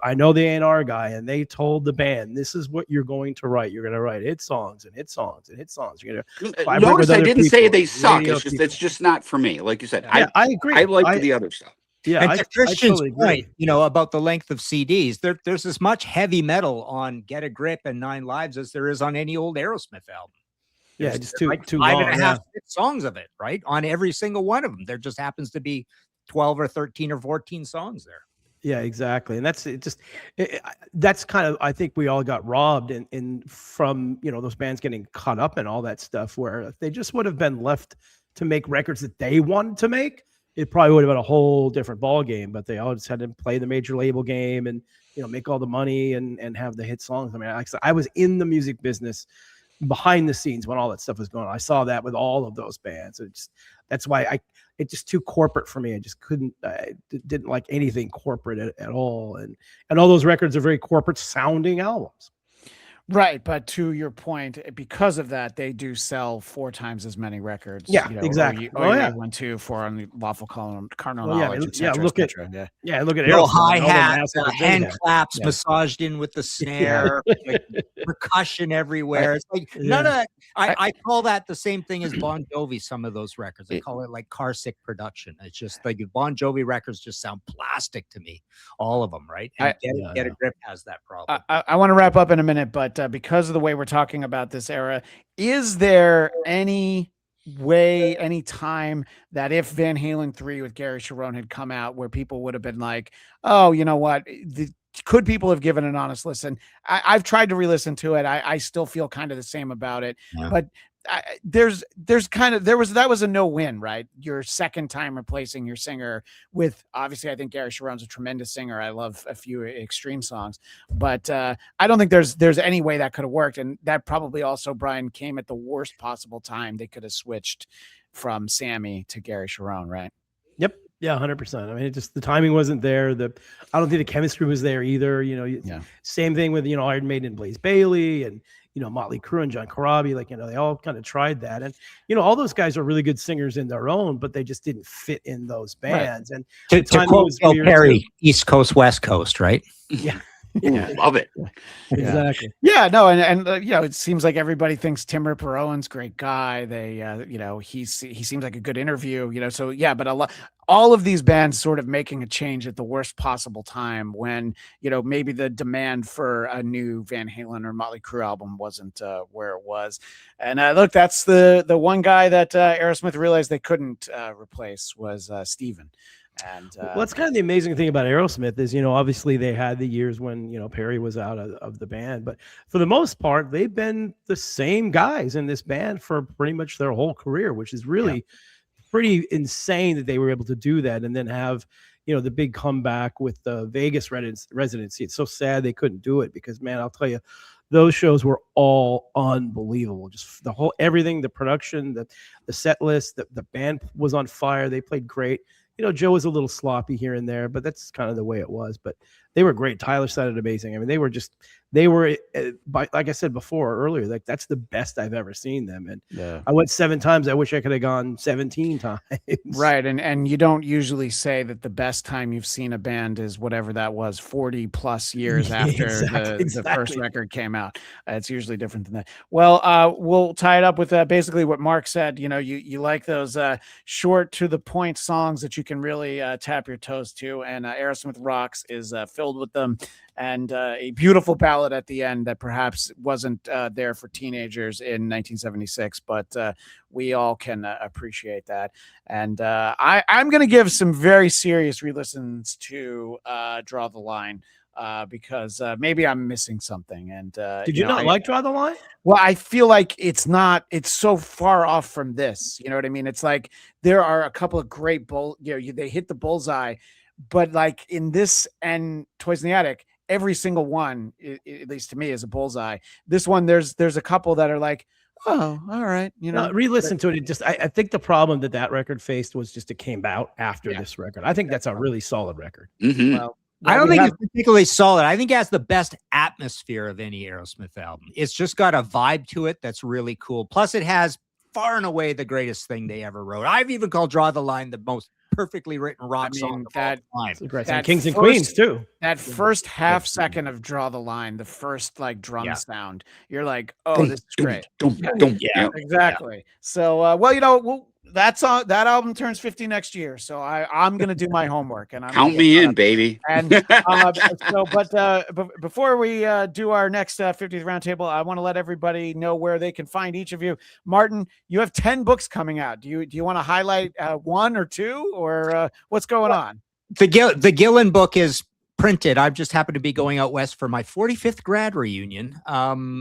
I know the A&R guy, and they told the band, this is what you're going to write. You're going to write hit songs and hit songs and hit songs. You're going to notice I didn't say they suck. It's just not for me. Like you said, yeah, I agree. I like the other stuff. Yeah, and to Christian's totally point, about the length of CDs, there's as much heavy metal on Get a Grip and 9 Lives as there is on any old Aerosmith album. Yeah, just too like too 5 long. and a half songs of it, right? On every single one of them. There just happens to be 12 or 13 or 14 songs there. Yeah, exactly. And that's kind of, I think we all got robbed from, those bands getting caught up in all that stuff, where if they just would have been left to make records that they wanted to make, it probably would have been a whole different ball game. But they all just had to play the major label game and, make all the money and have the hit songs. I mean, I was in the music business behind the scenes when all that stuff was going on. I saw that with all of those bands. That's why it's just too corporate for me. I just didn't like anything corporate at all. And all those records are very corporate sounding albums. Right, but to your point, because of that, they do sell 4 times as many records. Yeah, exactly. Went to for on the Lawful Cardinal Knowledge. Look at little hi-hat, hand claps massaged in with the snare, like percussion everywhere. It's like none of that. I call that the same thing as Bon Jovi. Some of those records, I call it like car sick production. It's just like Bon Jovi records just sound plastic to me, all of them, right? And Get a Grip has that problem. I want to wrap up in a minute, but because of the way we're talking about this era, is there any way, any time that if Van Halen 3 with Gary Cherone had come out, where people would have been like, oh, you know what? Could people have given an honest listen? I've tried to re-listen to it. I still feel kind of the same about it, but that was a no-win, right? Your second time replacing your singer with, obviously, I think Gary Cherone's a tremendous singer. I love a few Extreme songs, but I don't think there's any way that could have worked. And that probably also, Brian, came at the worst possible time. They could have switched from Sammy to Gary Cherone, right? Yep. Yeah, 100%. I mean, the timing wasn't there. I don't think the chemistry was there either. Same thing with, Iron Maiden and Blaze Bayley and, Motley Crue and John Corabi, they all kind of tried that. And, all those guys are really good singers in their own, but they just didn't fit in those bands. Right. And to quote Bill Perry, East Coast, West Coast, right? Yeah. Yeah. Love it. Exactly. Yeah, no, and it seems like everybody thinks Tim Ripper Owens, great guy. They he seems like a good interview, so yeah, but all of these bands sort of making a change at the worst possible time when, maybe the demand for a new Van Halen or Motley Crue album wasn't where it was. And look, that's the one guy that Aerosmith realized they couldn't replace was Steven. And well, that's kind of the amazing thing about Aerosmith is, obviously they had the years when, Perry was out of the band, but for the most part, they've been the same guys in this band for pretty much their whole career, which is really pretty insane that they were able to do that and then have, the big comeback with the Vegas residency. It's so sad they couldn't do it because, man, I'll tell you, those shows were all unbelievable. Just everything, the production, the set list, the band was on fire. They played great. Joe was a little sloppy here and there, but that's kind of the way it was. But they were great. Tyler sounded amazing. I mean, they were, like I said before earlier, like that's the best I've ever seen them. And I went 7 times. I wish I could have gone 17 times. Right. And you don't usually say that the best time you've seen a band is whatever that was, 40 plus years after the first record came out. It's usually different than that. Well, we'll tie it up with basically what Mark said. You like those short to the point songs that you can really tap your toes to. And Aerosmith Rocks is filled with them, and a beautiful ballad at the end that perhaps wasn't there for teenagers in 1976, but we all can appreciate that. And I'm going to give some very serious re-listens to Draw the Line because maybe I'm missing something. And did you not like Draw the Line? Well, I feel like it's so far off from this. You know what I mean? It's like there are a couple of great they hit the bullseye. But like in this and Toys in the Attic, every single one, at least to me, is a bullseye. This one, there's a couple that are like, oh, all right, re-listen to it. I think the problem that record faced was just it came out after this record. I think that's a really solid record. Mm-hmm. Well, I don't think it's particularly solid. I think it has the best atmosphere of any Aerosmith album. It's just got a vibe to it that's really cool. Plus, it has far and away the greatest thing they ever wrote. I've even called "Draw the Line" the most perfectly written rock song of all time. That Kings and Queens too. That first half second of "Draw the Line," the first like drum sound, you're like, oh, this is great. Yeah, exactly. So, well, that's that album turns 50 next year, so I'm gonna do my homework and I'm count me in, baby. And but before we do our next 50th roundtable, I want to let everybody know where they can find each of you. Martin, you have 10 books coming out. Do you want to highlight one or two, or what's going on? The Gillen book is printed. I've just happened to be going out west for my 45th grad reunion.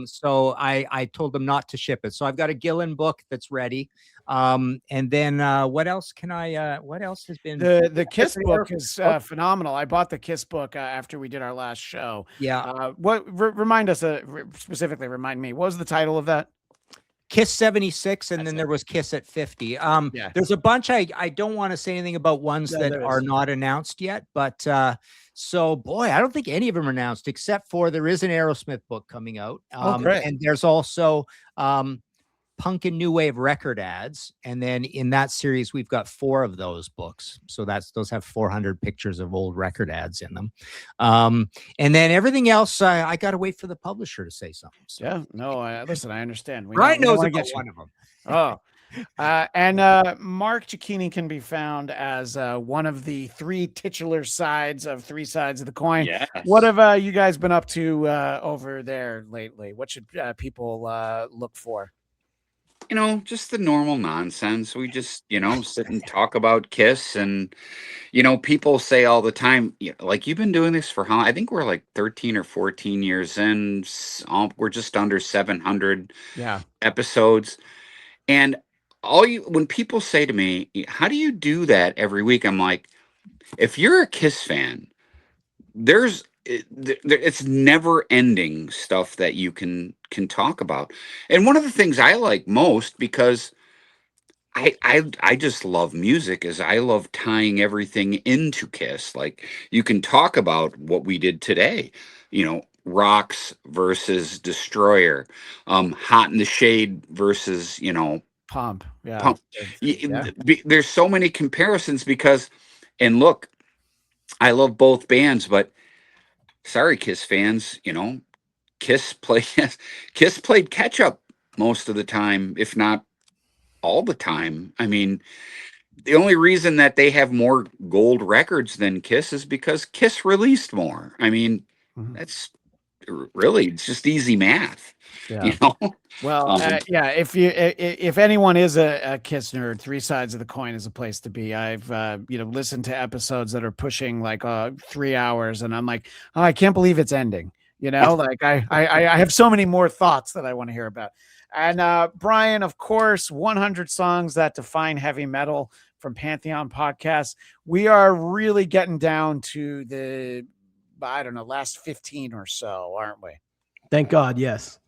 So I told them not to ship it. So I've got a Gillen book that's ready. And then what else has been the Kiss book is phenomenal. I bought the Kiss book after we did our last show. Yeah. Remind us specifically, remind me, what was the title of that? Kiss 76, and then there was Kiss at 50. There's a bunch. I don't want to say anything about ones that are not announced yet, but so boy, I don't think any of them are announced except for there is an Aerosmith book coming out. And there's also punk and new wave record ads, and then in that series we've got 4 of those books, so those have 400 pictures of old record ads in them. And then everything else I gotta wait for the publisher to say something. So. Yeah, no, listen, I understand. Brian knows about one of them. And Mark Chicchini can be found as one of the 3 titular sides of 3 sides of the coin. Yes. What have you guys been up to over there lately? What should people look for? Just the normal nonsense. We just, sit and talk about Kiss. And, people say all the time, like, you've been doing this for how? I think we're like 13 or 14 years in. We're just under 700 episodes. And when people say to me, how do you do that every week? I'm like, if you're a Kiss fan, it's never ending stuff that you can talk about. And one of the things I like most, because I just love music, is I love tying everything into Kiss. Like, you can talk about what we did today, Rocks versus Destroyer, Hot in the Shade versus, Pump. Yeah. Pump. There's so many comparisons because, and look, I love both bands, but sorry, Kiss fans, Kiss played catch up most of the time, if not all the time. I mean, the only reason that they have more gold records than Kiss is because Kiss released more. I mean, that's really, it's just easy math. Yeah. Well, if anyone is a Kiss nerd, 3 sides of the coin is a place to be. I've listened to episodes that are pushing like 3 hours, and I'm like, oh, I can't believe it's ending. Like I have so many more thoughts that I want to hear about. And Brian, of course, 100 songs that define heavy metal from Pantheon Podcast. We are really getting down to the, last 15 or so, aren't we? Thank God, yes.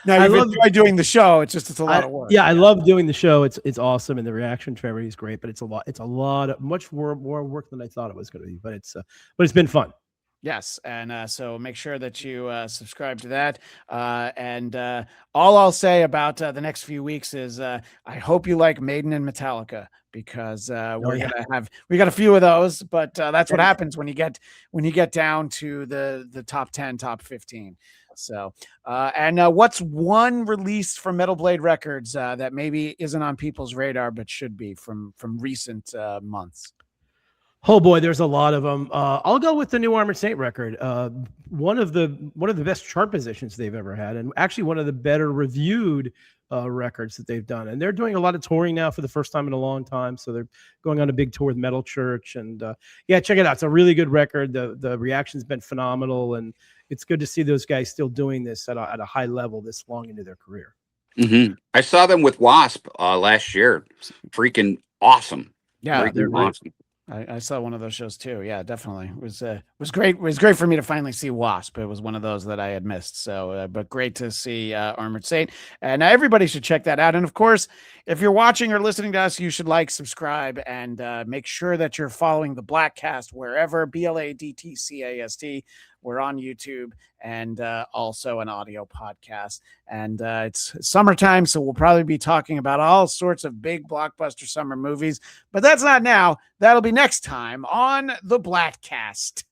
Now, I love doing the show. It's a lot of work. Yeah, I love doing the show. It's awesome, and the reaction to everybody is great. But it's a lot of much more work than I thought it was going to be. But it's been fun. Yes, and so make sure that you subscribe to that. And all I'll say about the next few weeks is I hope you like Maiden and Metallica, because we got a few of those, but that's what happens when you get down to the top 10, top 15. So and what's one release from Metal Blade Records that maybe isn't on people's radar but should be from recent months? Oh boy, there's a lot of them. I'll go with the new Armored Saint record. One of the best chart positions they've ever had, and actually one of the better reviewed records that they've done. And they're doing a lot of touring now for the first time in a long time. So they're going on a big tour with Metal Church, and check it out. It's a really good record. The reaction's been phenomenal, and it's good to see those guys still doing this at a high level this long into their career. Mm-hmm. I saw them with Wasp last year. Freaking awesome. Yeah, they're awesome. I saw one of those shows too. Yeah, definitely. It was great. It was great for me to finally see Wasp. It was one of those that I had missed. So, but great to see Armored Saint, and everybody should check that out. And of course, if you're watching or listening to us, you should like, subscribe, and make sure that you're following the Bladtcast wherever. BLADTCAST. We're on YouTube and also an audio podcast. And it's summertime, so we'll probably be talking about all sorts of big blockbuster summer movies. But that's not now. That'll be next time on the Bladtcast.